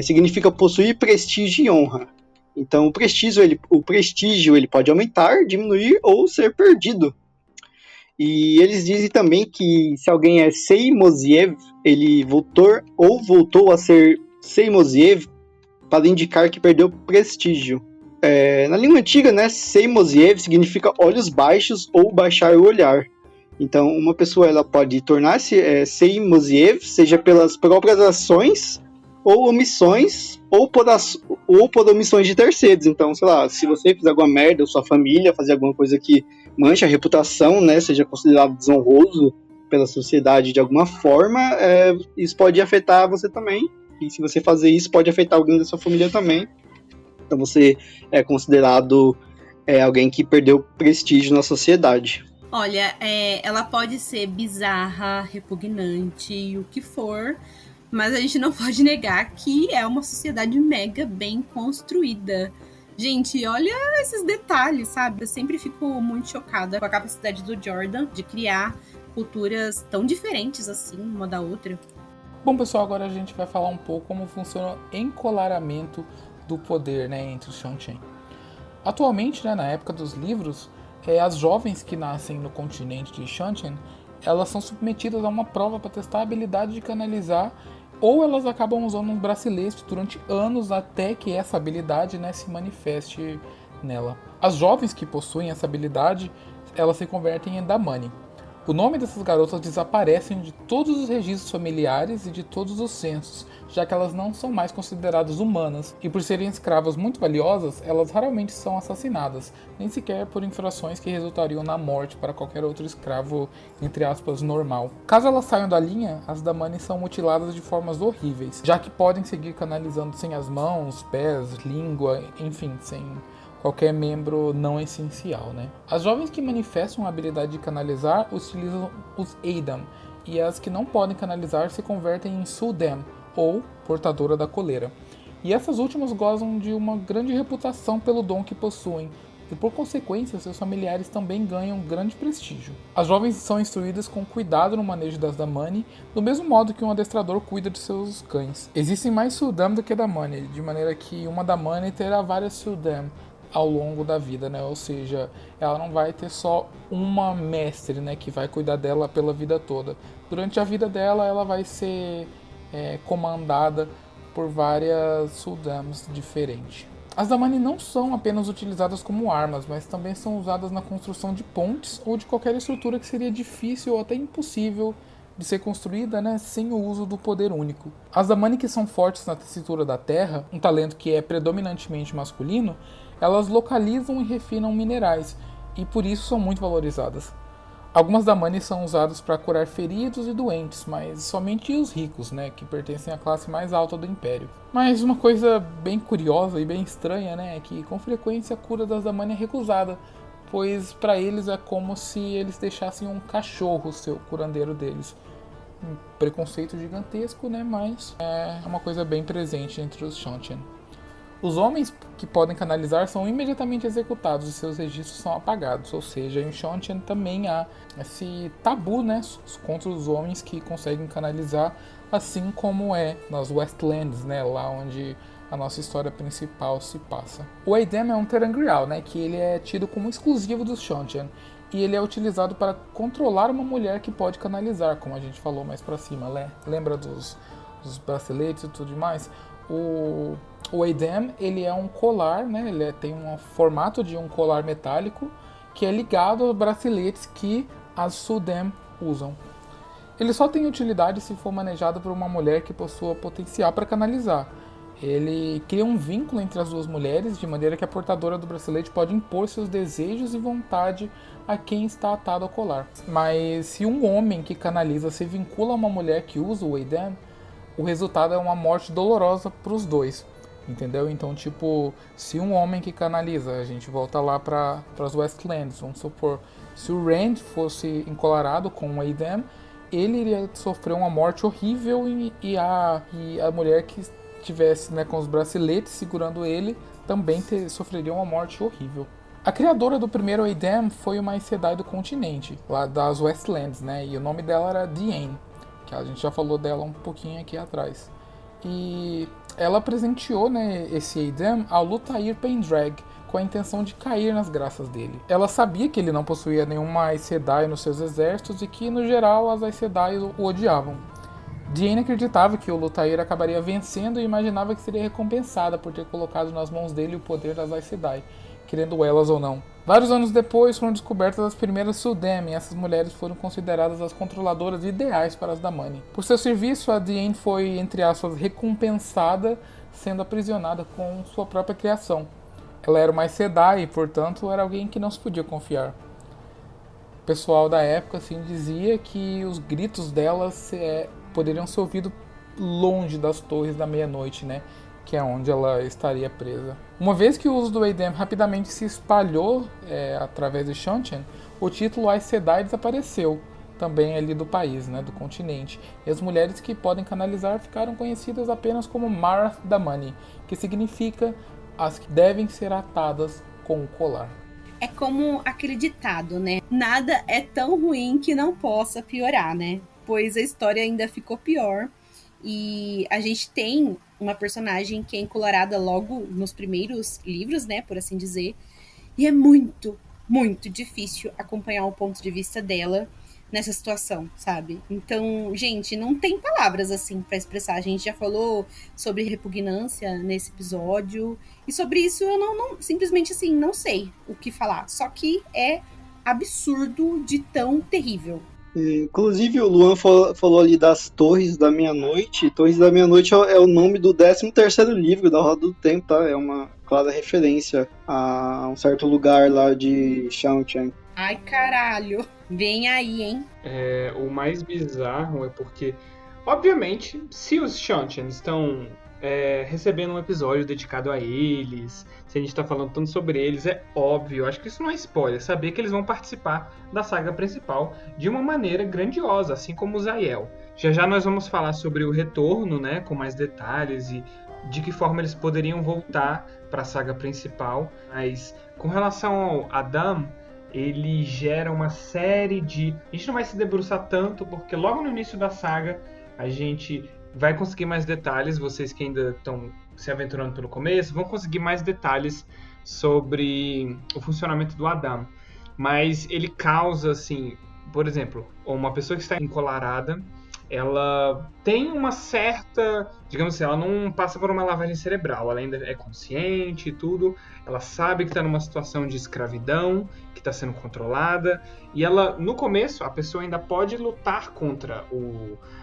significa possuir prestígio e honra. Então, o prestígio ele pode aumentar, diminuir ou ser perdido. E eles dizem também que se alguém é Seimosiev, ele voltou a ser Seimosiev para indicar que perdeu prestígio. Na língua antiga, né, Seimosiev significa olhos baixos ou baixar o olhar. Então, uma pessoa ela pode tornar-se Seimosiev, seja pelas próprias ações ou omissões, ou por omissões de terceiros. Então, sei lá, se você fizer alguma merda, ou sua família fazer alguma coisa que mancha a reputação, né, seja considerado desonroso pela sociedade de alguma forma, isso pode afetar você também. E se você fazer isso, pode afetar alguém da sua família também. Então você é considerado alguém que perdeu prestígio na sociedade. Olha, ela pode ser bizarra, repugnante, o que for, mas a gente não pode negar que é uma sociedade mega bem construída. Gente, olha esses detalhes, sabe? Eu sempre fico muito chocada com a capacidade do Jordan de criar culturas tão diferentes assim, uma da outra. Bom, pessoal, agora a gente vai falar um pouco como funciona o encolaramento do poder, né, entre os Shanchan. Atualmente, né, na época dos livros, as jovens que nascem no continente de Shanchan, elas são submetidas a uma prova para testar a habilidade de canalizar, ou elas acabam usando um bracelete durante anos até que essa habilidade, né, se manifeste nela. As jovens que possuem essa habilidade, elas se convertem em Damani. O nome dessas garotas desaparecem de todos os registros familiares e de todos os censos, já que elas não são mais consideradas humanas, e por serem escravas muito valiosas, elas raramente são assassinadas, nem sequer por infrações que resultariam na morte para qualquer outro escravo, entre aspas, normal. Caso elas saiam da linha, as Damani são mutiladas de formas horríveis, já que podem seguir canalizando sem as mãos, pés, língua, enfim, sem qualquer membro não essencial, né? As jovens que manifestam a habilidade de canalizar utilizam os Eidam, e as que não podem canalizar se convertem em Sudem, ou portadora da coleira. E essas últimas gozam de uma grande reputação pelo dom que possuem, e por consequência seus familiares também ganham grande prestígio. As jovens são instruídas com cuidado no manejo das Damani, do mesmo modo que um adestrador cuida de seus cães. Existem mais Sudam do que Damani, de maneira que uma Damani terá várias Sudam ao longo da vida, né? Ou seja, ela não vai ter só uma mestre, né, que vai cuidar dela pela vida toda. Durante a vida dela, ela vai ser comandada por várias Sudams diferentes. As Damani não são apenas utilizadas como armas, mas também são usadas na construção de pontes ou de qualquer estrutura que seria difícil ou até impossível de ser construída, né, sem o uso do poder único. As Damani que são fortes na tessitura da terra, um talento que é predominantemente masculino, elas localizam e refinam minerais, e por isso são muito valorizadas. Algumas Damani são usadas para curar feridos e doentes, mas somente os ricos, né, que pertencem à classe mais alta do Império. Mas uma coisa bem curiosa e bem estranha, né, é que com frequência a cura das Damani é recusada, pois para eles é como se eles deixassem um cachorro ser o curandeiro deles. Um preconceito gigantesco, né, mas é uma coisa bem presente entre os Shanchan. Os homens que podem canalizar são imediatamente executados e seus registros são apagados, ou seja, em Shanchan também há esse tabu, né, contra os homens que conseguem canalizar, assim como é nas Westlands, né, lá onde a nossa história principal se passa. O Eidam é um ter'angreal, né, que ele é tido como exclusivo dos Shanchan, e ele é utilizado para controlar uma mulher que pode canalizar, como a gente falou mais pra cima, né? Lembra dos braceletes e tudo mais? O Eidam, ele é um colar, né? Ele tem um formato de um colar metálico que é ligado aos braceletes que as Sudem usam. Ele só tem utilidade se for manejado por uma mulher que possua potencial para canalizar. Ele cria um vínculo entre as duas mulheres, de maneira que a portadora do bracelete pode impor seus desejos e vontade a quem está atado ao colar. Mas se um homem que canaliza se vincula a uma mulher que usa o Eidam, o resultado é uma morte dolorosa para os dois. Entendeu? Então, tipo, se um homem que canaliza, a gente volta lá para as Westlands, vamos supor, se o Rand fosse encolarado com o Eidam, ele iria sofrer uma morte horrível e a mulher que estivesse, né, com os braceletes segurando ele também sofreria uma morte horrível. A criadora do primeiro Aedam foi uma Aes Sedai do continente, lá das Westlands, né? E o nome dela era Diane, que a gente já falou dela um pouquinho aqui atrás. E ela presenteou, né, esse Aedam ao Luthair Pendrag, com a intenção de cair nas graças dele. Ela sabia que ele não possuía nenhuma Aes Sedai nos seus exércitos e que, no geral, as Aes Sedai o odiavam. Diane acreditava que o Luthair acabaria vencendo e imaginava que seria recompensada por ter colocado nas mãos dele o poder das Aes Sedai, querendo elas ou não. Vários anos depois foram descobertas as primeiras Sul'Dam, e essas mulheres foram consideradas as controladoras ideais para as Damani. Por seu serviço, a Diane foi, entre aspas, recompensada, sendo aprisionada com sua própria criação. Ela era uma Aes Sedai e, portanto, era alguém que não se podia confiar. O pessoal da época assim, dizia que os gritos delas poderiam ser ouvidos longe das Torres da Meia-Noite, né? Que é onde ela estaria presa. Uma vez que o uso do Aedam rapidamente se espalhou através de Seanchan, o título Aes Sedai desapareceu também ali do país, né, do continente. E as mulheres que podem canalizar ficaram conhecidas apenas como Marath Damani, que significa as que devem ser atadas com o colar. É como aquele ditado, né? Nada é tão ruim que não possa piorar, né? Pois a história ainda ficou pior. E a gente tem uma personagem que é encolorada logo nos primeiros livros, né? Por assim dizer. E é muito, muito difícil acompanhar o ponto de vista dela nessa situação, sabe? Então, gente, não tem palavras assim pra expressar. A gente já falou sobre repugnância nesse episódio. E sobre isso eu não simplesmente assim, não sei o que falar. Só que é absurdo de tão terrível. Inclusive o Luan falou ali das Torres da Meia-Noite. Torres da Meia-Noite é o nome do 13º livro da Roda do Tempo, tá? É uma clara referência a um certo lugar lá de Seanchan. Ai, caralho. Vem aí, hein? O mais bizarro é porque, obviamente, se os Seanchan estão recebendo um episódio dedicado a eles, se a gente tá falando tanto sobre eles, é óbvio, acho que isso não é spoiler, saber que eles vão participar da saga principal de uma maneira grandiosa, assim como os Aiel. Já nós vamos falar sobre o retorno, né, com mais detalhes e de que forma eles poderiam voltar para a saga principal, mas com relação ao Adam, ele gera uma série de... A gente não vai se debruçar tanto, porque logo no início da saga a gente vai conseguir mais detalhes, vocês que ainda estão se aventurando pelo começo, vão conseguir mais detalhes sobre o funcionamento do Adam. Mas ele causa, assim, por exemplo, uma pessoa que está encolarada, ela tem uma certa, digamos assim, ela não passa por uma lavagem cerebral, ela ainda é consciente e tudo, ela sabe que está numa situação de escravidão, que está sendo controlada, e ela, no começo, a pessoa ainda pode lutar contra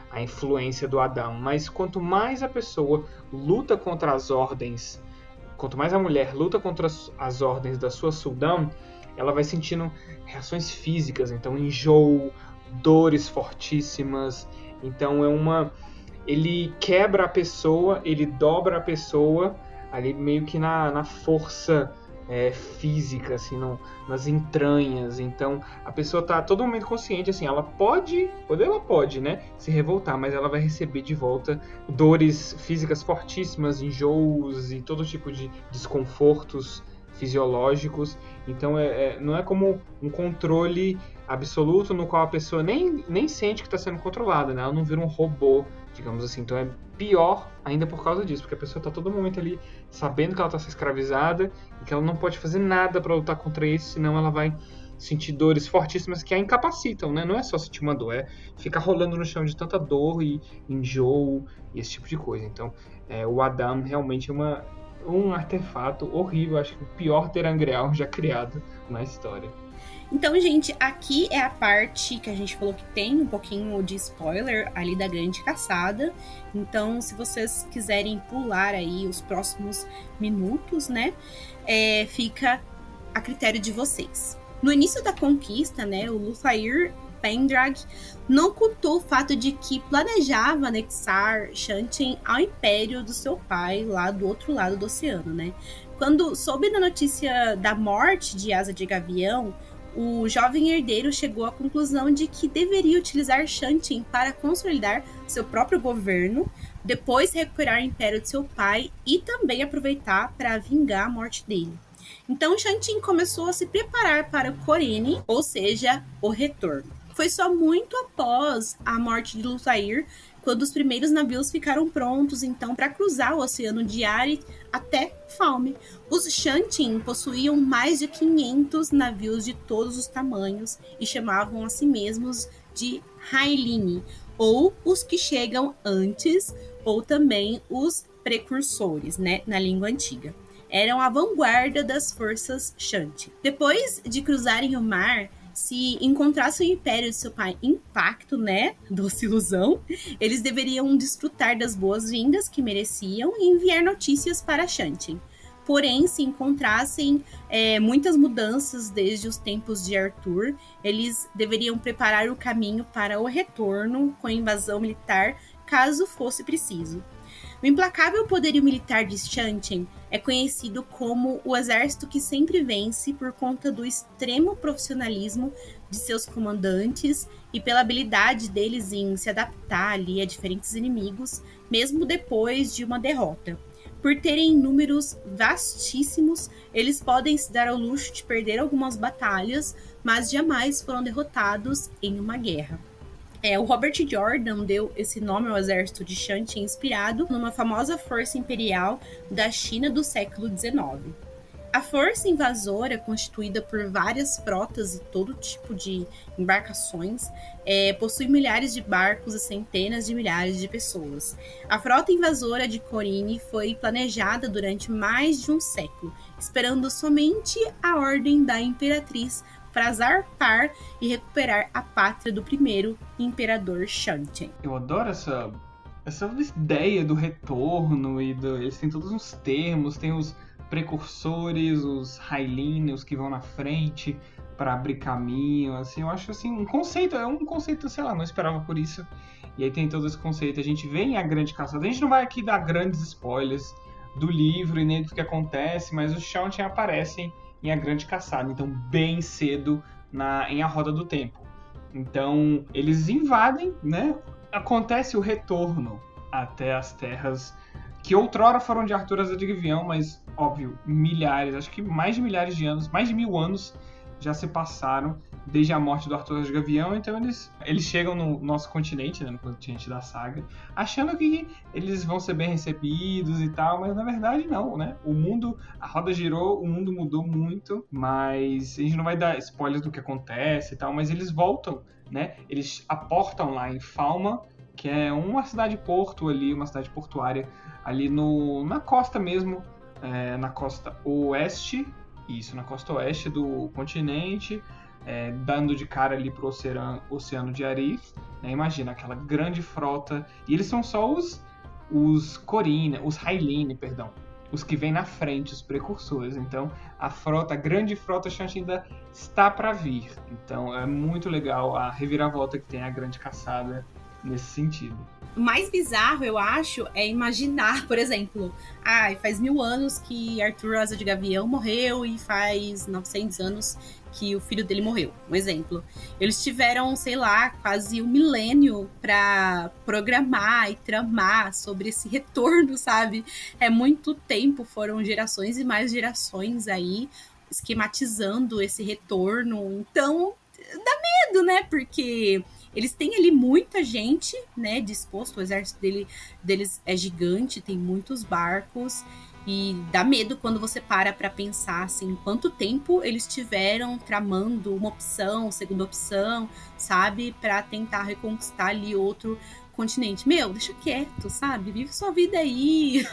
a influência do Adam, mas quanto mais a pessoa luta contra as ordens, quanto mais a mulher luta contra as ordens da sua Sul'Dam, ela vai sentindo reações físicas, então enjoo, dores fortíssimas. Então ele quebra a pessoa, ele dobra a pessoa ali meio que na força física, assim, nas entranhas. Então a pessoa tá a todo momento consciente, assim, ela pode, né, se revoltar, mas ela vai receber de volta dores físicas fortíssimas, enjoos e todo tipo de desconfortos fisiológicos. Então não é como um controle absoluto no qual a pessoa nem sente que está sendo controlada, né? Ela não vira um robô, digamos assim. Então é pior ainda por causa disso, porque a pessoa está todo momento ali sabendo que ela está sendo escravizada e que ela não pode fazer nada para lutar contra isso, senão ela vai sentir dores fortíssimas que a incapacitam, né? Não é só sentir uma dor, é ficar rolando no chão de tanta dor e enjoo e esse tipo de coisa. Então o Adam realmente é um artefato horrível, acho que o pior terangreal já criado na história. Então, gente, aqui é a parte que a gente falou que tem um pouquinho de spoiler ali da Grande Caçada. Então, se vocês quiserem pular aí os próximos minutos, né, fica a critério de vocês. No início da conquista, né, o Luthair Pendrag não ocultou o fato de que planejava anexar Seanchan ao império do seu pai, lá do outro lado do oceano, né? Quando soube da notícia da morte de Asa de Gavião, o jovem herdeiro chegou à conclusão de que deveria utilizar Shantin para consolidar seu próprio governo, depois recuperar o império de seu pai e também aproveitar para vingar a morte dele. Então Shantin começou a se preparar para o Corene, ou seja, o retorno. Foi só muito após a morte de Luthair, quando os primeiros navios ficaram prontos, então, para cruzar o Oceano de Aryth até Falme. Os Shantin possuíam mais de 500 navios de todos os tamanhos e chamavam a si mesmos de Hailini, ou os que chegam antes, ou também os precursores, né, na língua antiga. Eram a vanguarda das forças Shantin. Depois de cruzarem o mar, se encontrassem o império de seu pai intacto, né, doce ilusão, eles deveriam desfrutar das boas-vindas que mereciam e enviar notícias para Shantin. Porém, se encontrassem muitas mudanças desde os tempos de Arthur, eles deveriam preparar o caminho para o retorno com a invasão militar, caso fosse preciso. O implacável poderio militar de Shantin é conhecido como o exército que sempre vence por conta do extremo profissionalismo de seus comandantes e pela habilidade deles em se adaptar ali a diferentes inimigos, mesmo depois de uma derrota. Por terem números vastíssimos, eles podem se dar ao luxo de perder algumas batalhas, mas jamais foram derrotados em uma guerra. O Robert Jordan deu esse nome ao exército de Shantin inspirado numa famosa força imperial da China do século XIX. A força invasora, constituída por várias frotas e todo tipo de embarcações, possui milhares de barcos e centenas de milhares de pessoas. A frota invasora de Corene foi planejada durante mais de um século, esperando somente a ordem da imperatriz para zarpar e recuperar a pátria do primeiro imperador Shantin. Eu adoro essa ideia do retorno eles têm todos os termos, tem os precursores, os Hailini, os que vão na frente para abrir caminho, assim, eu acho assim, um conceito, sei lá, não esperava por isso. E aí tem todo esse conceito, a gente vê em A Grande Caçada, a gente não vai aqui dar grandes spoilers do livro e nem do que acontece, mas os Shantin aparecem em A Grande Caçada, então bem cedo em A Roda do Tempo. Então eles invadem, né? Acontece o retorno até as terras que outrora foram de Arthur Asa de Gavião, mas óbvio, milhares, acho que mais de milhares de anos, mais de 1000 anos já se passaram desde a morte do Arthur Asa de Gavião, então eles chegam no nosso continente, né, no continente da saga, achando que eles vão ser bem recebidos e tal, mas na verdade não, né? A roda girou, o mundo mudou muito, mas a gente não vai dar spoilers do que acontece e tal, mas eles voltam, né? Eles aportam lá em Falma, que é uma cidade-porto ali, uma cidade portuária ali na costa mesmo, na costa oeste, na costa oeste do continente, dando de cara ali pro Oceano de Aryth, né? Imagina aquela grande frota, e eles são só os Corene, os Hailini, perdão, os que vêm na frente, os precursores. Então a grande frota Shantin ainda está para vir. Então é muito legal a reviravolta que tem a Grande Caçada nesse sentido. O mais bizarro, eu acho, é imaginar, por exemplo, faz 1000 anos que Arthur Asa de Gavião morreu e faz 900 anos que o filho dele morreu. Um exemplo. Eles tiveram, sei lá, quase 1 milênio para programar e tramar sobre esse retorno, sabe? É muito tempo, foram gerações e mais gerações aí esquematizando esse retorno. Então, dá medo, né? Porque eles têm ali muita gente, né, disposto, o exército deles é gigante, tem muitos barcos, e dá medo quando você para pensar, assim, quanto tempo eles tiveram tramando uma opção, segunda opção, sabe, para tentar reconquistar ali outro continente. Meu, deixa quieto, sabe, vive sua vida aí,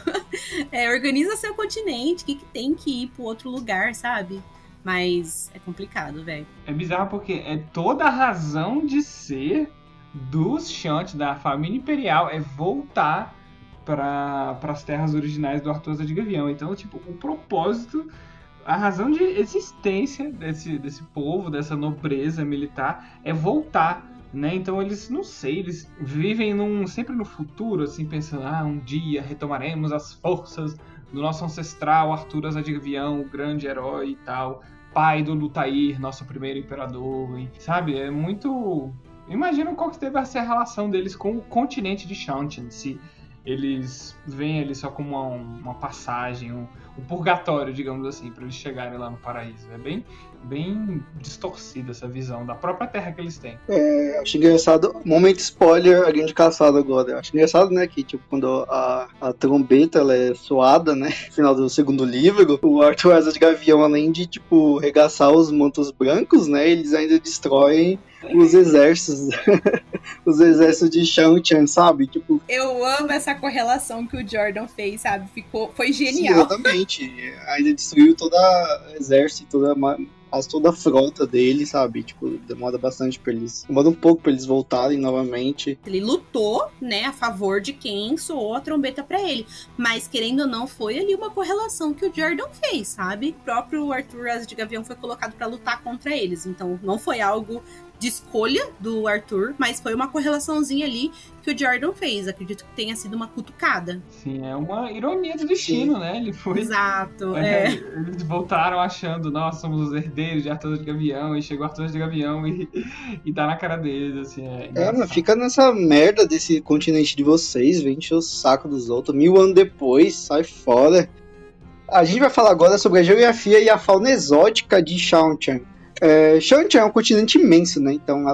organiza seu continente, o que tem que ir pro outro lugar, sabe? Mas é complicado, velho. É bizarro porque é toda a razão de ser dos Shantin, da família imperial, é voltar para as terras originais do Arthur Asa de Gavião. Então, tipo, o propósito, a razão de existência desse povo, dessa nobreza militar, é voltar, né? Então eles, não sei, eles vivem sempre no futuro, assim, pensando, um dia retomaremos as forças do nosso ancestral Arthur Asa de Gavião, o grande herói e tal, pai do Lutair, nosso primeiro imperador, sabe? É muito... Imagina qual que deve ser a relação deles com o continente de Shantian, se eles veem ele só como uma passagem, um purgatório, digamos assim, para eles chegarem lá no paraíso. É bem, bem distorcida essa visão da própria terra que eles têm. Acho engraçado, momento spoiler, a grande caçada agora. Acho engraçado, né, que tipo, quando a trombeta ela é soada, né, no final do segundo livro, o Arthur Asa de Gavião, além de, tipo, regaçar os mantos brancos, né, eles ainda destroem os exércitos, os exércitos de Shantian, sabe? Tipo, eu amo essa correlação que o Jordan fez, sabe? Foi genial. Exatamente. Ainda destruiu todo o exército, toda a frota dele, sabe? Tipo, demora bastante pra eles... Demora um pouco pra eles voltarem novamente. Ele lutou, né, a favor de quem soou a trombeta pra ele. Mas, querendo ou não, foi ali uma correlação que o Jordan fez, sabe? O próprio Arthur Asa de Gavião foi colocado pra lutar contra eles. Então, não foi algo de escolha do Arthur, mas foi uma correlaçãozinha ali que o Jordan fez. Acredito que tenha sido uma cutucada. Sim, é uma ironia do destino, Sim. né? Ele foi... Exato, Eles voltaram achando, nós somos os herdeiros de Arthur de Gavião, e chegou Arthur de Gavião e tá na cara deles, assim. Mas fica nessa merda desse continente de vocês, vem encher o saco dos outros. 1000 anos depois, sai fora. A gente vai falar agora sobre a geografia e a fauna exótica de Shantian. Shantian é um continente imenso, né? Então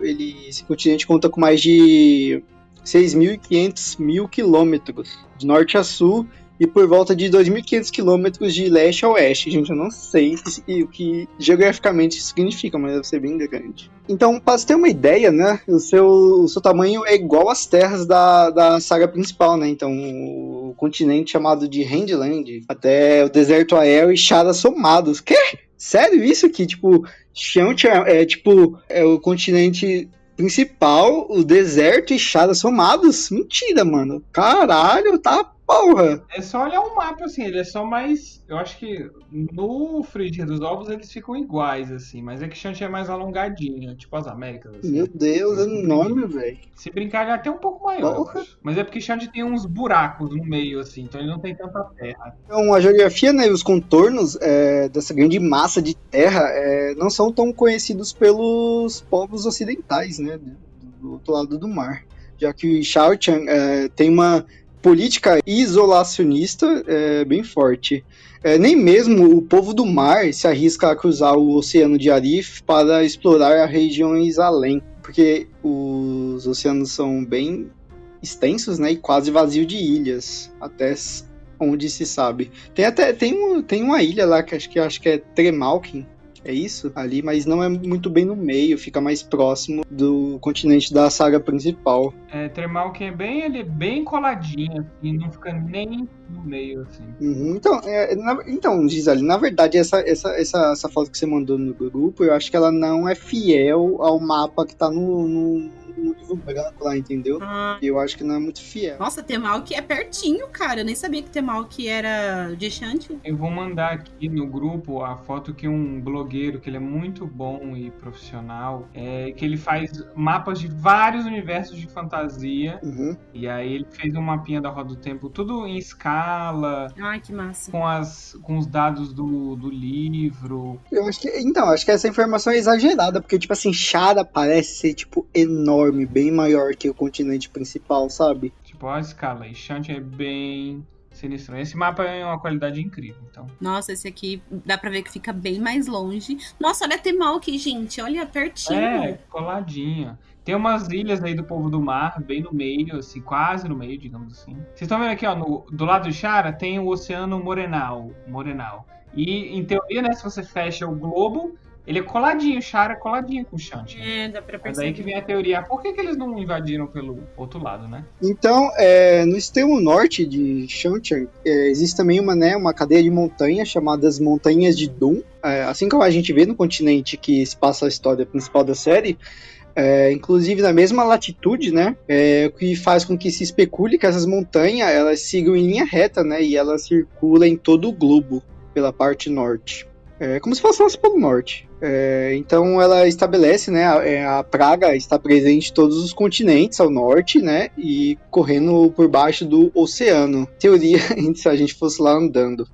esse continente conta com mais de 6.500 quilômetros de norte a sul e por volta de 2.500 quilômetros de leste a oeste. Gente, eu não sei o que geograficamente isso significa, mas deve ser bem grande. Então, para você ter uma ideia, né? O seu tamanho é igual às terras da saga principal, né? Então, o continente chamado de Handland, até o deserto Ael e Shara somados. Quê? Sério isso aqui? Tipo, Shantian é o continente principal, o deserto e Shara somados? Mentira, mano. Caralho, tá porra. É só olhar um mapa, assim, ele é só mais... Eu acho que no Frigir dos Ovos eles ficam iguais, assim, mas é que Shantian é mais alongadinho, tipo as Américas, assim. Meu Deus, é enorme, velho. Se brincar, ele é até um pouco maior. Porra. Mas é porque Shantian tem uns buracos no meio, assim, então ele não tem tanta terra. Então, a geografia, né, e os contornos dessa grande massa de terra não são tão conhecidos pelos povos ocidentais, né, do outro lado do mar. Já que Shantian tem uma política isolacionista bem forte. Nem mesmo o povo do mar se arrisca a cruzar o Oceano de Arif para explorar regiões além, porque os oceanos são bem extensos, né, e quase vazios de ilhas, até onde se sabe. Tem uma ilha lá que acho que é Tremalkin, é isso? Ali, mas não é muito bem no meio, fica mais próximo do continente da saga principal. Tremalkin ele é bem coladinho, assim, não fica nem no meio, assim. Uhum. Então, Gisele, na verdade, essa foto que você mandou no grupo, eu acho que ela não é fiel ao mapa que tá no livro branco lá, entendeu? Eu acho que não é muito fiel. Nossa, Tremalkin é pertinho, cara. Eu nem sabia que Tremalkin era de Shantian. Eu vou mandar aqui no grupo a foto que um blogueiro, que ele é muito bom e profissional, que ele faz mapas de vários universos de fantasia. Uhum. E aí ele fez um mapinha da Roda do Tempo, tudo em escala. Ai, que massa. Com os dados do livro. Eu acho que essa informação é exagerada, porque, tipo assim, Shara parece ser, tipo, enorme, bem maior que o continente principal, sabe? Tipo, olha a escala aí. Shantian é bem sinistro. Esse mapa é uma qualidade incrível, então. Nossa, esse aqui dá pra ver que fica bem mais longe. Nossa, olha a Tremalkin, gente. Olha pertinho. Coladinha. Tem umas ilhas aí do povo do mar, bem no meio, assim, quase no meio, digamos assim. Vocês estão vendo aqui, ó, do lado de Shara tem o Oceano Morenal. E, em teoria, né, se você fecha o globo, ele é coladinho, Shara é coladinho com o Shantian. Dá pra É perceber. daí que vem a teoria, por que eles não invadiram pelo outro lado, né? Então, no extremo norte de Shantian, existe também uma cadeia de montanhas chamadas Montanhas de Dun. Assim como a gente vê no continente que se passa a história principal da série, inclusive na mesma latitude, né? O que faz com que se especule que essas montanhas elas sigam em linha reta, né? E elas circulam em todo o globo pela parte norte. Como se fosse nosso Polo Norte. Então ela estabelece, né, a praga está presente em todos os continentes ao norte, né, e correndo por baixo do oceano. Teoria, se a gente fosse lá andando.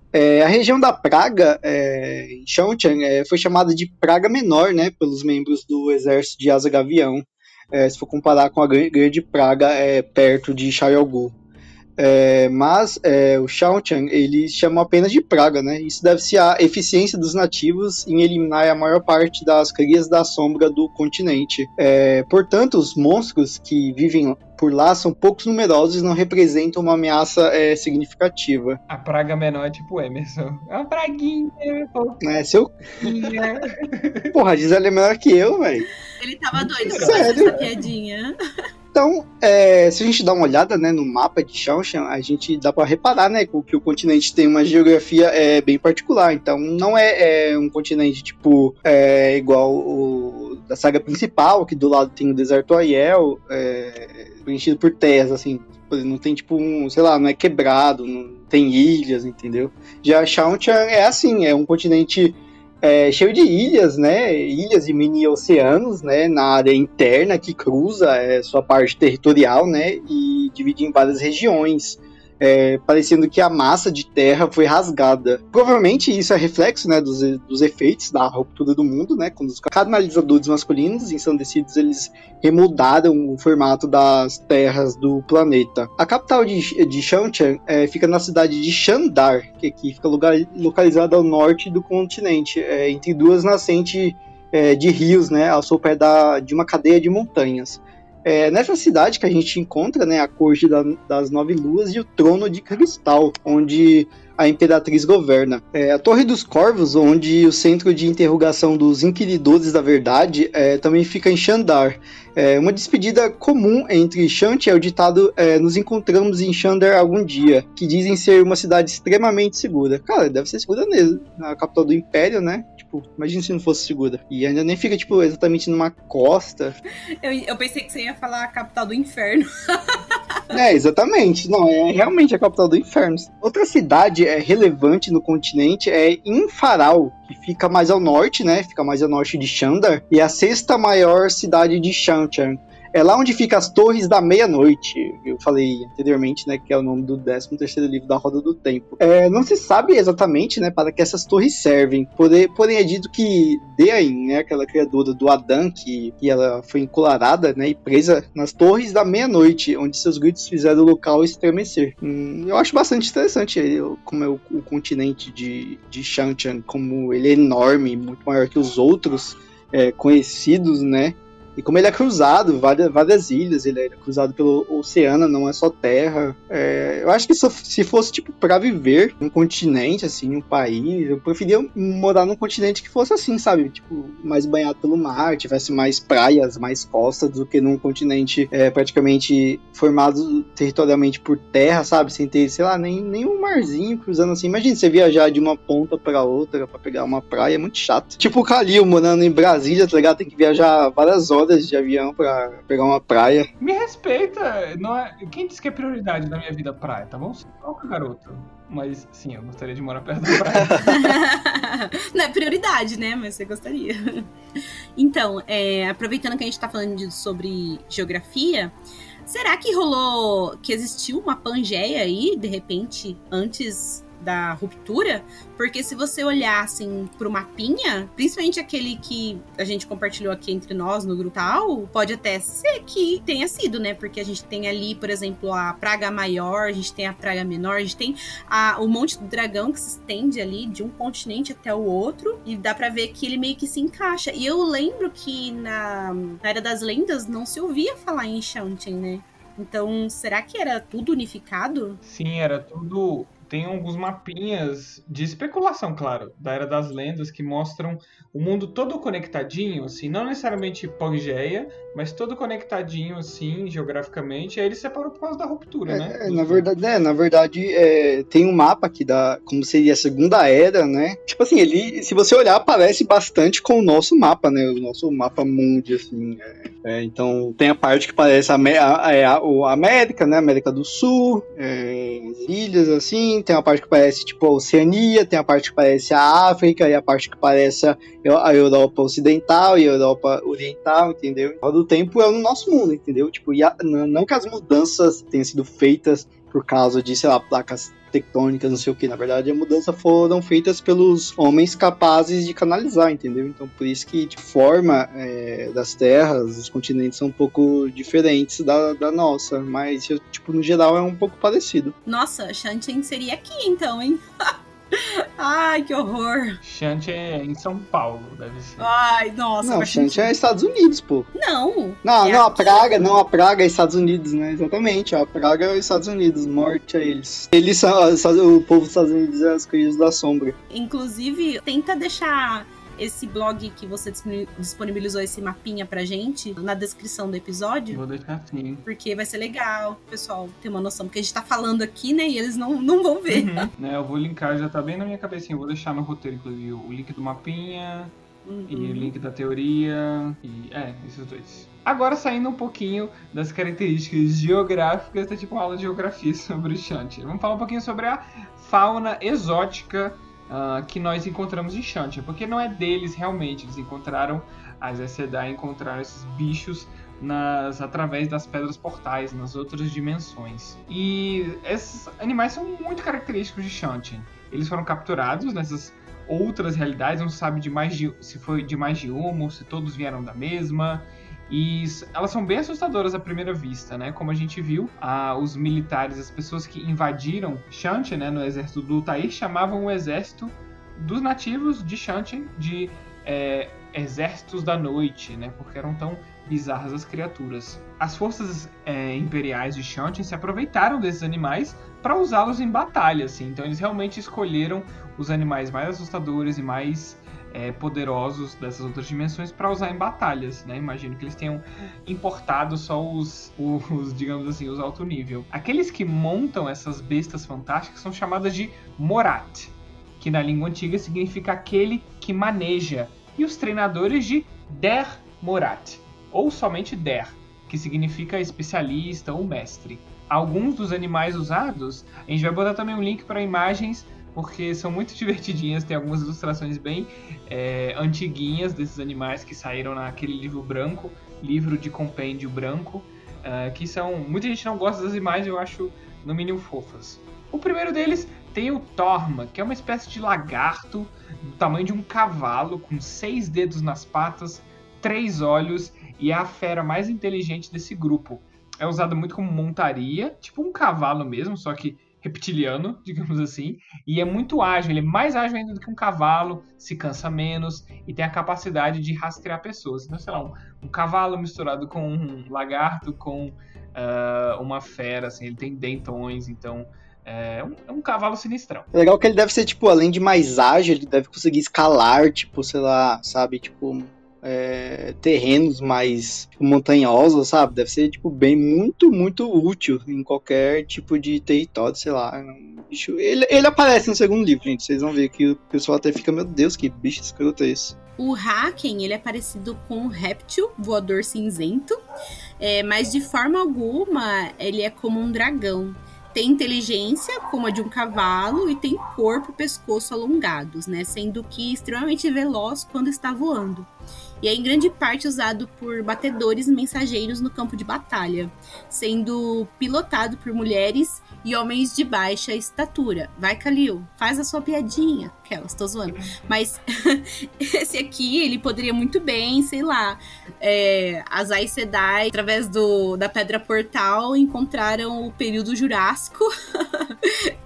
A região da praga, em Xantian, foi chamada de praga menor, né, pelos membros do exército de Asa Gavião, se for comparar com a grande praga perto de Xiaogu. Mas o Xantian, eles chamam apenas de praga, né? Isso deve-se à eficiência dos nativos em eliminar a maior parte das crias da sombra do continente. Portanto, os monstros que vivem por lá são poucos numerosos e não representam uma ameaça significativa. A praga menor é tipo Emerson. É uma praguinha. Porra, a Gisele é melhor que eu, velho. Ele tava doido pra fazer essa piadinha. Então, se a gente dá uma olhada, né, no mapa de Xantian, a gente dá para reparar, né, que o continente tem uma geografia bem particular. Então, não é um continente tipo igual o da saga principal, que do lado tem o deserto Aiel, preenchido por terras, assim. Não tem tipo não é quebrado, não tem ilhas, entendeu? Já Xantian é assim, é um continente cheio de ilhas, né? Ilhas e mini oceanos, né? Na área interna que cruza sua parte territorial, né? E divide em várias regiões, parecendo que a massa de terra foi rasgada. Provavelmente isso é reflexo, né? Dos efeitos da ruptura do mundo, né? Quando os canalizadores masculinos ensandecidos eles remudaram o formato das terras do planeta. A capital de Xantian fica na cidade de Xandar, que aqui fica localizada ao norte do continente, entre duas nascentes de rios, né, ao sul pé de uma cadeia de montanhas. Nessa cidade que a gente encontra, né, a corte das 9 luas e o trono de cristal, onde a imperatriz governa. A Torre dos Corvos, onde o centro de interrogação dos inquiridores da verdade, também fica em Xandar. Uma despedida comum entre Xantian é o ditado nos encontramos em Xandar algum dia, que dizem ser uma cidade extremamente segura. Cara, deve ser segura mesmo, a capital do Império, né? Tipo, imagina se não fosse segura. E ainda nem fica, tipo, exatamente numa costa. Eu pensei que você ia falar a capital do inferno. Exatamente. Não, é realmente a capital do inferno. Outra cidade relevante no continente é Infaral, que fica mais ao norte, né? Fica mais ao norte de Xandar, e é a 6ª maior cidade de Xantian. É lá onde ficam as Torres da Meia-Noite. Eu falei anteriormente, né, que é o nome do 13º livro da Roda do Tempo. Não se sabe exatamente, né, para que essas torres servem. Porém é dito que Deain, né, aquela criadora do Adão, que ela foi encolarada, né, e presa nas Torres da Meia-Noite, onde seus gritos fizeram o local estremecer. Eu acho bastante interessante como é o continente de Xantian, como ele é enorme, muito maior que os outros conhecidos, né? E como ele é cruzado, várias ilhas, ele é cruzado pelo oceano, não é só terra. Eu acho que se fosse, tipo, pra viver num continente, assim, um país, eu preferia morar num continente que fosse assim, sabe? Tipo, mais banhado pelo mar, tivesse mais praias, mais costas, do que num continente praticamente formado territorialmente por terra, sabe? Sem ter, sei lá, nem um marzinho cruzando assim. Imagina você viajar de uma ponta pra outra pra pegar uma praia, é muito chato. Tipo o Kalil morando em Brasília, tá ligado? Tem que viajar várias horas de avião pra pegar uma praia. Me respeita, não é... Quem disse que é prioridade da minha vida praia, tá bom? Calma, garoto. Mas sim, eu gostaria de morar perto da praia. Não é prioridade, né? Mas você gostaria. Então, aproveitando que a gente tá falando sobre geografia, será que existiu uma Pangeia aí, de repente, antes da ruptura? Porque se você olhar assim pro mapinha, principalmente aquele que a gente compartilhou aqui entre nós no grupo tal, pode até ser que tenha sido, né? Porque a gente tem ali, por exemplo, a praga maior, a gente tem a praga menor, a gente tem o Monte do Dragão que se estende ali de um continente até o outro, e dá pra ver que ele meio que se encaixa. E eu lembro que na Era das Lendas não se ouvia falar em Xantian, né? Então, será que era tudo unificado? Sim, era tudo... Tem alguns mapinhas de especulação, claro, da Era das Lendas, que mostram o mundo todo conectadinho, assim, não necessariamente Pangeia, mas todo conectadinho, assim, geograficamente. Aí ele separou por causa da ruptura, né? Na verdade, tem um mapa aqui da como seria a Segunda Era, né? Tipo assim, ele, se você olhar, parece bastante com o nosso mapa, né? O nosso mapa mundi, assim, Então tem a parte que parece a América, né? América do Sul, ilhas assim, tem a parte que parece tipo a Oceania, tem a parte que parece a África, e a parte que parece a Europa Ocidental e a Europa Oriental, entendeu? O do tempo é no nosso mundo, entendeu? Tipo, não que as mudanças tenham sido feitas por causa de, sei lá, placas tectônicas, não sei o que. Na verdade, a mudança foram feitas pelos homens capazes de canalizar, entendeu? Então, por isso que de forma das terras, os continentes são um pouco diferentes da nossa, mas, tipo, no geral é um pouco parecido. Nossa, Shanchen seria aqui, então, hein? Ai, que horror. Shanti é em São Paulo, deve ser. Ai, nossa. Não, Shanti é Estados Unidos, pô. Não. A Praga é Estados Unidos, né? Exatamente, a Praga é Estados Unidos, morte a eles. Eles são, o povo dos Estados Unidos é as crias da sombra. Inclusive, tenta deixar esse blog que você disponibilizou, esse mapinha pra gente, na descrição do episódio. Vou deixar sim. Porque vai ser legal o pessoal ter uma noção, porque a gente tá falando aqui, né, e eles não vão ver. Eu vou linkar, já tá bem na minha cabecinha, eu vou deixar no roteiro, inclusive, o link do mapinha e o link da teoria, esses dois. Agora, saindo um pouquinho das características geográficas, tá tipo uma aula de geografia sobre o Shanti. Vamos falar um pouquinho sobre a fauna exótica que nós encontramos em Shanti, porque não é deles realmente, eles encontraram, as Aes Sedai encontraram esses bichos através das pedras portais, nas outras dimensões. E esses animais são muito característicos de Shanti. Eles foram capturados nessas outras realidades, não se sabe se foi de mais de uma ou se todos vieram da mesma. E elas são bem assustadoras à primeira vista, né? Como a gente viu, os militares, as pessoas que invadiram Shanti, né, no exército do Ultair, chamavam o exército dos nativos de Shanti de exércitos da noite, né? Porque eram tão bizarras as criaturas. As forças imperiais de Shanti se aproveitaram desses animais para usá-los em batalha, assim. Então eles realmente escolheram os animais mais assustadores e mais poderosos dessas outras dimensões para usar em batalhas, né? Imagino que eles tenham importado só os digamos assim, os alto nível. Aqueles que montam essas bestas fantásticas são chamadas de Morat, que na língua antiga significa aquele que maneja, e os treinadores de Der Morat, ou somente Der, que significa especialista ou mestre. Alguns dos animais usados, a gente vai botar também um link para imagens, porque são muito divertidinhas, tem algumas ilustrações bem antiguinhas desses animais que saíram naquele livro branco, livro de compêndio branco, que são... Muita gente não gosta das imagens, eu acho no mínimo fofas. O primeiro deles tem o Torma, que é uma espécie de lagarto do tamanho de um cavalo, com 6 dedos nas patas, 3 olhos, e é a fera mais inteligente desse grupo. É usado muito como montaria, tipo um cavalo mesmo, só que reptiliano, digamos assim, e é muito ágil, ele é mais ágil ainda do que um cavalo, se cansa menos e tem a capacidade de rastrear pessoas. Então, sei lá, um cavalo misturado com um lagarto, com uma fera, assim, ele tem dentões, então é um cavalo sinistrão. É legal que ele deve ser, tipo, além de mais ágil, ele deve conseguir escalar, tipo, sei lá, sabe, tipo... terrenos mais montanhosos, sabe? Deve ser, tipo, bem muito, muito útil em qualquer tipo de território, sei lá. Bicho, ele aparece no segundo livro, gente. Vocês vão ver que o pessoal até fica, meu Deus, que bicho escroto é esse. O Haken, ele é parecido com um réptil voador cinzento, mas de forma alguma ele é como um dragão. Tem inteligência como a de um cavalo e tem corpo e pescoço alongados, né? Sendo que extremamente veloz quando está voando. E é em grande parte usado por batedores e mensageiros no campo de batalha, sendo pilotado por mulheres e homens de baixa estatura. Vai, Khalil, faz a sua piadinha. Aquelas, tô zoando. Mas esse aqui, ele poderia muito bem, sei lá, as Aes Sedai, através da Pedra Portal, encontraram o período Jurássico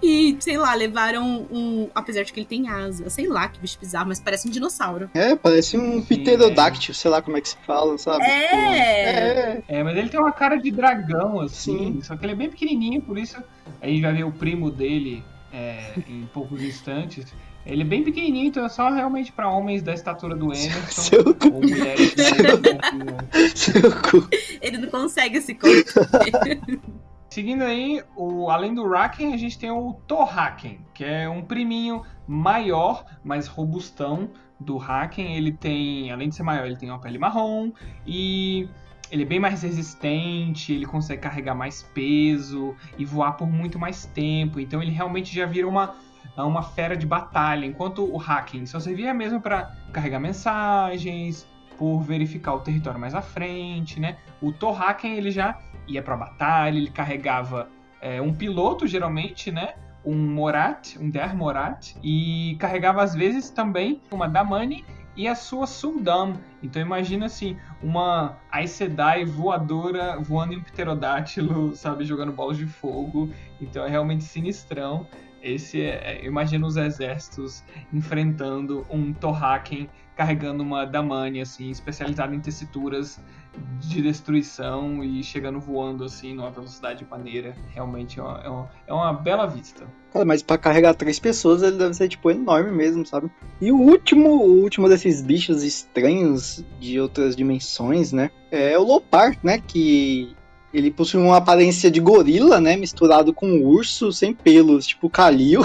e, sei lá, levaram apesar de que ele tem asa, sei lá, que bicho bizarro, mas parece um dinossauro. Parece um pterodáctilo, sei lá como é que se fala, sabe? Mas ele tem uma cara de dragão, assim, só que ele é bem pequenininho, por isso a gente vai ver o primo dele em poucos instantes. Ele é bem pequenininho, então é só realmente pra homens da estatura do Emerson ou mulheres Seu cu. Ele não consegue se conter. Seguindo aí, além do Raken, a gente tem o Torhaken, que é um priminho maior, mais robustão do Haken. Ele tem, além de ser maior, ele tem uma pele marrom e ele é bem mais resistente, ele consegue carregar mais peso e voar por muito mais tempo. Então ele realmente já vira uma fera de batalha, enquanto o Haken só servia mesmo para carregar mensagens, por verificar o território mais à frente, né? O Torhaken, ele já ia para batalha, ele carregava um piloto, geralmente, né? Um Morat, um Der Morat, e carregava às vezes também uma Damani e a sua Suldam. Então imagina assim, uma Aes Sedai voadora voando em um pterodátilo, sabe, jogando bolas de fogo. Então é realmente sinistrão. Imagina os exércitos enfrentando um Torhaken carregando uma Damani, assim, especializada em tessituras de destruição e chegando voando, assim, numa velocidade maneira. Realmente é uma bela vista. Cara, mas pra carregar 3 pessoas ele deve ser, tipo, enorme mesmo, sabe? E o último desses bichos estranhos de outras dimensões, né? É o Lopar, né? Que ele possui uma aparência de gorila, né? Misturado com um urso sem pelos, tipo Khalil.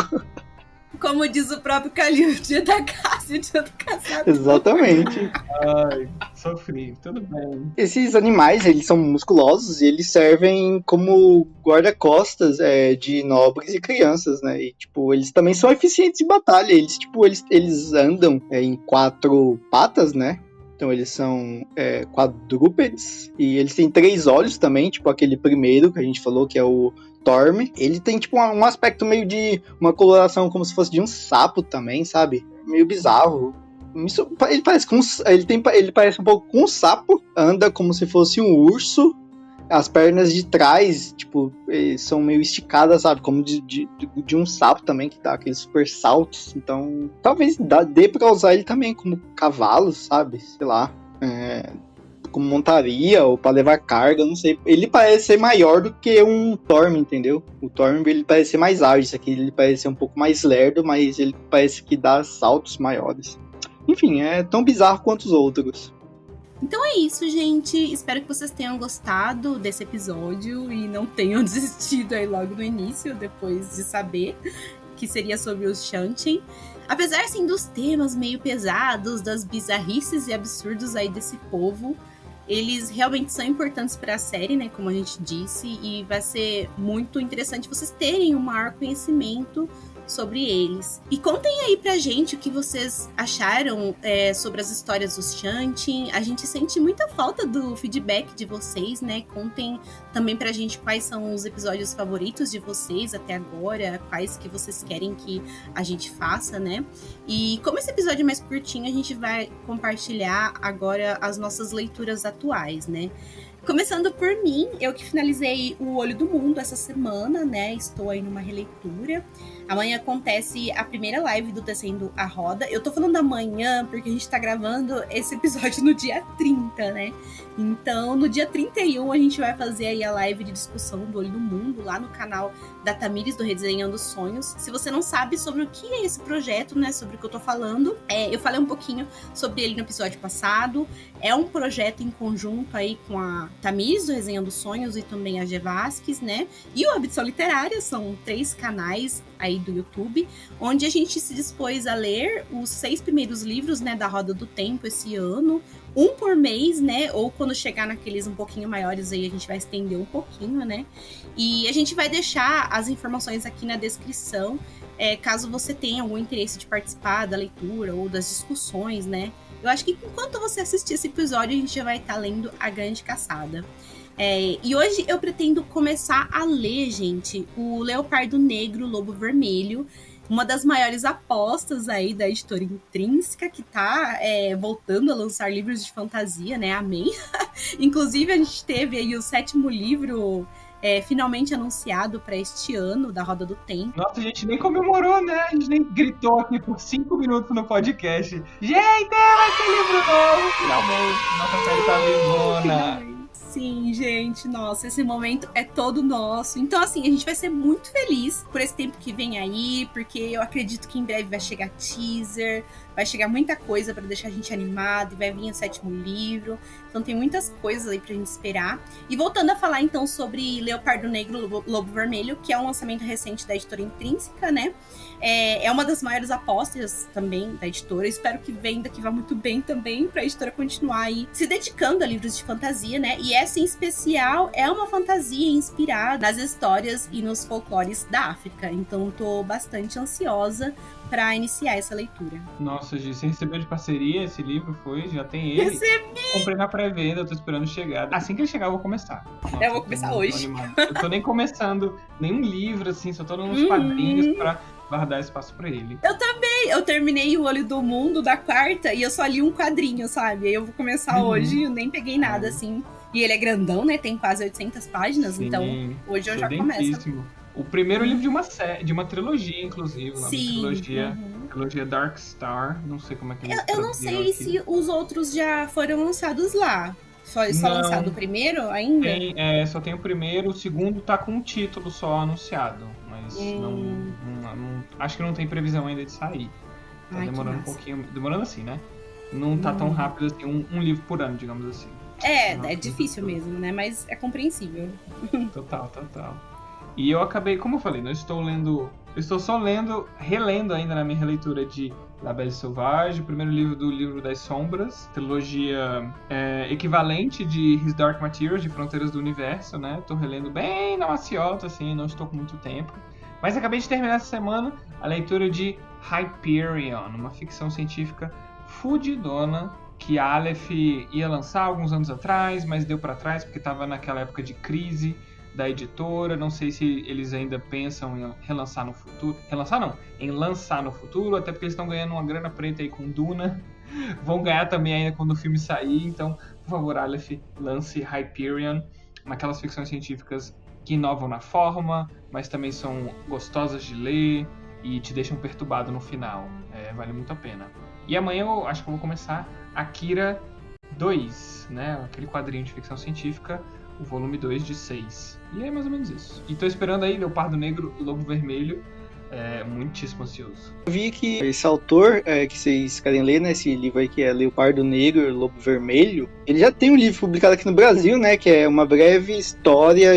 Como diz o próprio Khalil, dia da caça e dia do caçador. Exatamente. Ai, sofri, tudo bem. Esses animais, eles são musculosos e eles servem como guarda-costas de nobres e crianças, né? E, tipo, eles também são eficientes em batalha. Eles andam em 4 patas, né? Então eles são quadrúpedes. E eles têm 3 olhos também, tipo aquele primeiro que a gente falou, que é o Torm. Ele tem tipo um aspecto meio de uma coloração como se fosse de um sapo também, sabe? Meio bizarro. Ele parece um pouco com um sapo. Anda como se fosse um urso. As pernas de trás, tipo, são meio esticadas, sabe? Como de um sapo também, que dá aqueles super saltos. Então, talvez dê pra usar ele também como cavalo, sabe? Sei lá. Como montaria ou pra levar carga, não sei. Ele parece ser maior do que um Torm, entendeu? O Torm, ele parece ser mais ágil. Isso aqui ele parece ser um pouco mais lerdo, mas ele parece que dá saltos maiores. Enfim, é tão bizarro quanto os outros. Então é isso, gente. Espero que vocês tenham gostado desse episódio e não tenham desistido aí logo no início, depois de saber que seria sobre os Shanchen. Apesar, assim, dos temas meio pesados, das bizarrices e absurdos aí desse povo, eles realmente são importantes para a série, né, como a gente disse, e vai ser muito interessante vocês terem um maior conhecimento sobre eles. E contem aí pra gente o que vocês acharam sobre as histórias dos Shanchen. A gente sente muita falta do feedback de vocês, né? Contem também pra gente quais são os episódios favoritos de vocês até agora, quais que vocês querem que a gente faça, né? E como esse episódio é mais curtinho, a gente vai compartilhar agora as nossas leituras atuais, né? Começando por mim, eu que finalizei O Olho do Mundo essa semana, né? Estou aí numa releitura. Amanhã acontece a primeira live do Tecendo a Roda. Eu tô falando amanhã porque a gente tá gravando esse episódio no dia 30, né? Então, no dia 31, a gente vai fazer aí a live de discussão do Olho do Mundo lá no canal da Tamires, do Redesenhando Sonhos. Se você não sabe sobre o que é esse projeto, né? Sobre o que eu tô falando, eu falei um pouquinho sobre ele no episódio passado. É um projeto em conjunto aí com a Tamires, do Redesenhando Sonhos, e também a G. Vasques, né? E o Ambição Literária, são 3 canais aí do YouTube, onde a gente se dispôs a ler os 6 primeiros livros, né, da Roda do Tempo esse ano, um por mês, né, ou quando chegar naqueles um pouquinho maiores aí a gente vai estender um pouquinho, né, e a gente vai deixar as informações aqui na descrição, caso você tenha algum interesse de participar da leitura ou das discussões, né. Eu acho que enquanto você assistir esse episódio, a gente já vai estar lendo A Grande Caçada. E hoje eu pretendo começar a ler, gente, o Leopardo Negro, Lobo Vermelho, uma das maiores apostas aí da editora Intrínseca, que tá voltando a lançar livros de fantasia, né? Amém! Inclusive, a gente teve aí o 7º livro finalmente anunciado para este ano, da Roda do Tempo. Nossa, a gente nem comemorou, né? A gente nem gritou aqui por 5 minutos no podcast. Gente, vai ter livro novo! Finalmente! Nossa série tá vivona! Sim, Sim, gente, nossa, esse momento é todo nosso. Então, assim, a gente vai ser muito feliz por esse tempo que vem aí, porque eu acredito que em breve vai chegar teaser, vai chegar muita coisa pra deixar a gente animado, e vai vir o 7º livro. Então tem muitas coisas aí pra gente esperar. E voltando a falar então sobre Leopardo Negro, Lobo Vermelho, que é um lançamento recente da editora Intrínseca, né? É uma das maiores apostas também da editora. Espero que venda, que vá muito bem também, pra editora continuar aí se dedicando a livros de fantasia, né? E essa em especial é uma fantasia inspirada nas histórias e nos folclores da África. Então tô bastante ansiosa pra iniciar essa leitura. Nossa, Gi, você recebeu de parceria esse livro? Foi? Já tem ele? Recebi! Comprei na pré-venda, eu tô esperando chegar. Assim que ele chegar, eu vou começar. Nossa, Eu vou começar hoje. Eu tô nem começando nenhum livro, assim, só tô nos quadrinhos pra guardar espaço pra ele. Eu terminei O Olho do Mundo da 4ª e eu só li um quadrinho, sabe? Aí eu vou começar hoje, eu nem peguei nada, assim. E ele é grandão, né? Tem quase 800 páginas, Sim, então hoje eu já começo. O primeiro livro de uma trilogia, inclusive. Sim. Trilogia Dark Star. Não sei como é que eles Eu não traduziram sei aqui. se os outros já foram lançados lá. Só Não. lançado o primeiro ainda? Só tem o primeiro, o segundo tá com um título só anunciado. Mas acho que não tem previsão ainda de sair. Tá demorando um pouquinho. Demorando assim, né? Não tá tão rápido assim, um livro por ano, digamos assim. É difícil mesmo, né? Mas é compreensível. Total. E eu acabei, como eu falei, não estou lendo. Eu estou só relendo ainda na minha releitura de La Belle Sauvage, o primeiro livro do Livro das Sombras, trilogia equivalente de His Dark Materials, de Fronteiras do Universo, né? Tô relendo bem na maciota, assim, não estou com muito tempo. Mas acabei de terminar essa semana a leitura de Hyperion, uma ficção científica fudidona que a Aleph ia lançar alguns anos atrás, mas deu pra trás porque estava naquela época de crise da editora. Não sei se eles ainda pensam em relançar no futuro. Relançar não, em lançar no futuro, até porque eles estão ganhando uma grana preta aí com Duna. Vão ganhar também ainda quando o filme sair. Então, por favor, Aleph, lance Hyperion, naquelas ficções científicas que inovam na forma, mas também são gostosas de ler e te deixam perturbado no final. Vale muito a pena. E amanhã eu acho que eu vou começar Akira 2, né? Aquele quadrinho de ficção científica, o volume 2 de 6. E é mais ou menos isso. E tô esperando aí Leopardo Negro, Lobo Vermelho. Muitíssimo ansioso. Eu vi que esse autor, que vocês querem ler, né, esse livro aí que é Leopardo Negro, Lobo Vermelho, ele já tem um livro publicado aqui no Brasil, né, que é uma breve história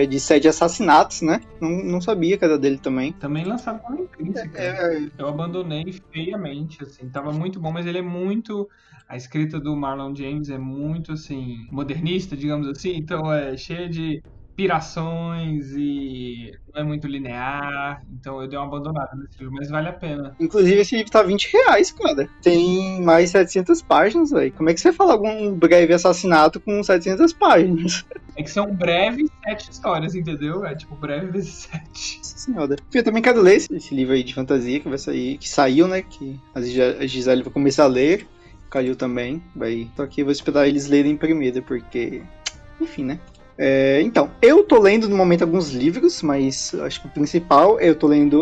de 7 assassinatos, né, não sabia que era dele também. Também lançado pela Intrínseca. Eu abandonei feiamente, assim, tava muito bom, mas ele é muito... A escrita do Marlon James é muito, assim, modernista, digamos assim, então é cheia de pirações e não é muito linear, então eu dei uma abandonada nesse livro, mas vale a pena. Inclusive esse livro tá R$20, cara. Tem mais 700 páginas, velho. Como é que você fala algum breve assassinato com 700 páginas? É que são breves 7 histórias, entendeu? É tipo breve vezes 7. Nossa senhora. Eu também quero ler esse livro aí de fantasia que vai sair, que saiu, né, que a Gisele vai começar a ler. O Calil também vai. Só que eu vou esperar eles lerem primeiro, porque... Enfim, né? Então, eu tô lendo no momento alguns livros, mas acho que o principal eu tô lendo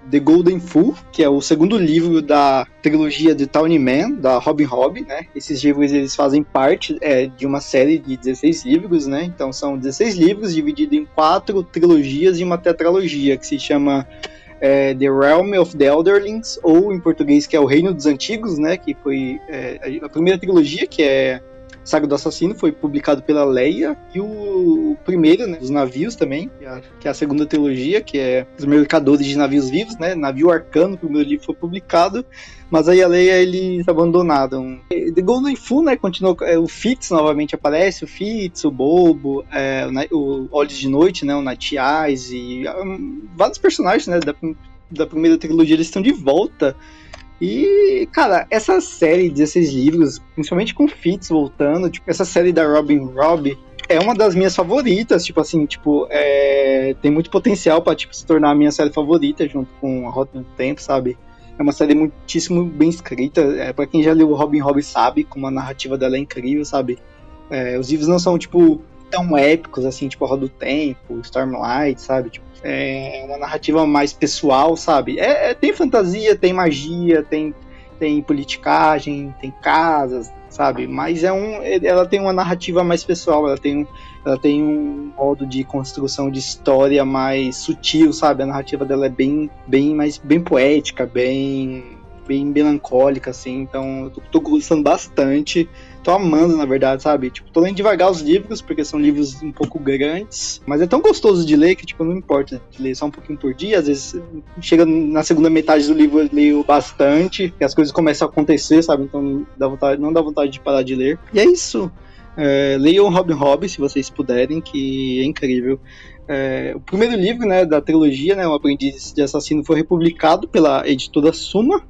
The Golden Fool, que é o segundo livro da trilogia de Tawny Man, da Robin Hobb, né? Esses livros eles fazem parte de uma série de 16 livros, né? Então são 16 livros divididos em 4 trilogias e uma tetralogia, que se chama The Realm of the Elderlings, ou em português que é o Reino dos Antigos, né? Que foi a primeira trilogia, que é Saga do Assassino, foi publicado pela Leia, e o primeiro, né, dos navios também, que é a segunda trilogia, que é Os Mercadores de Navios Vivos, né, Navio Arcano, o primeiro livro foi publicado, mas aí a Leia eles abandonaram. The Golden Fool, né, continuou, o Fitz novamente aparece, o Fitz, o Bobo, o Olhos de Noite, né, o Night Eyes, e vários personagens, né, da primeira trilogia eles estão de volta. E, cara, essa série de 16 livros, principalmente com Fitz voltando, tipo, essa série da Robin Hobb é uma das minhas favoritas, tem muito potencial pra, se tornar a minha série favorita, junto com A Rota do Tempo, sabe? É uma série muitíssimo bem escrita, pra quem já leu Robin Hobb sabe, como a narrativa dela é incrível, sabe? Os livros não são, tão épicos, assim, A Roda do Tempo, Stormlight, sabe? É uma narrativa mais pessoal, sabe? Tem fantasia, tem magia, tem politicagem, tem casas, sabe? Mas ela tem uma narrativa mais pessoal, ela tem um modo de construção de história mais sutil, sabe? A narrativa dela é bem poética, bem melancólica, assim. Então, eu tô gostando bastante. Tô amando, na verdade, sabe? Tipo, tô lendo devagar os livros, porque são livros um pouco grandes. Mas é tão gostoso de ler que, tipo, não importa de ler só um pouquinho por dia. Às vezes, chega na segunda metade do livro, eu leio bastante. E as coisas começam a acontecer, sabe? Então, não dá vontade de parar de ler. E é isso. Leiam Robin Hood, se vocês puderem, que é incrível. O primeiro livro, né, da trilogia, né, O Aprendiz de Assassino, foi republicado pela editora Suma.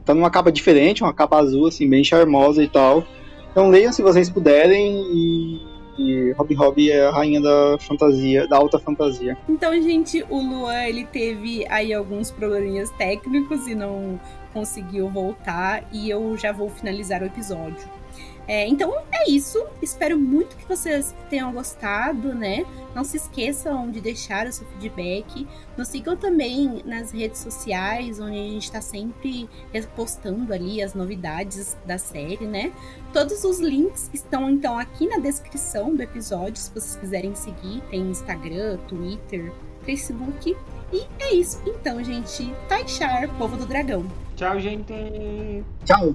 Tá numa capa diferente, uma capa azul, assim, bem charmosa e tal. Então leiam se vocês puderem, e Robin Hood é a rainha da fantasia, da alta fantasia. Então, gente, o Luan, ele teve aí alguns probleminhas técnicos e não conseguiu voltar, e eu já vou finalizar o episódio. Então é isso, espero muito que vocês tenham gostado, né? Não se esqueçam de deixar o seu feedback, nos sigam também nas redes sociais, onde a gente tá sempre postando ali as novidades da série, né? Todos os links estão então aqui na descrição do episódio, se vocês quiserem seguir, tem Instagram, Twitter, Facebook, e é isso. Então, gente, Taishar, Povo do Dragão. Tchau, gente! Tchau!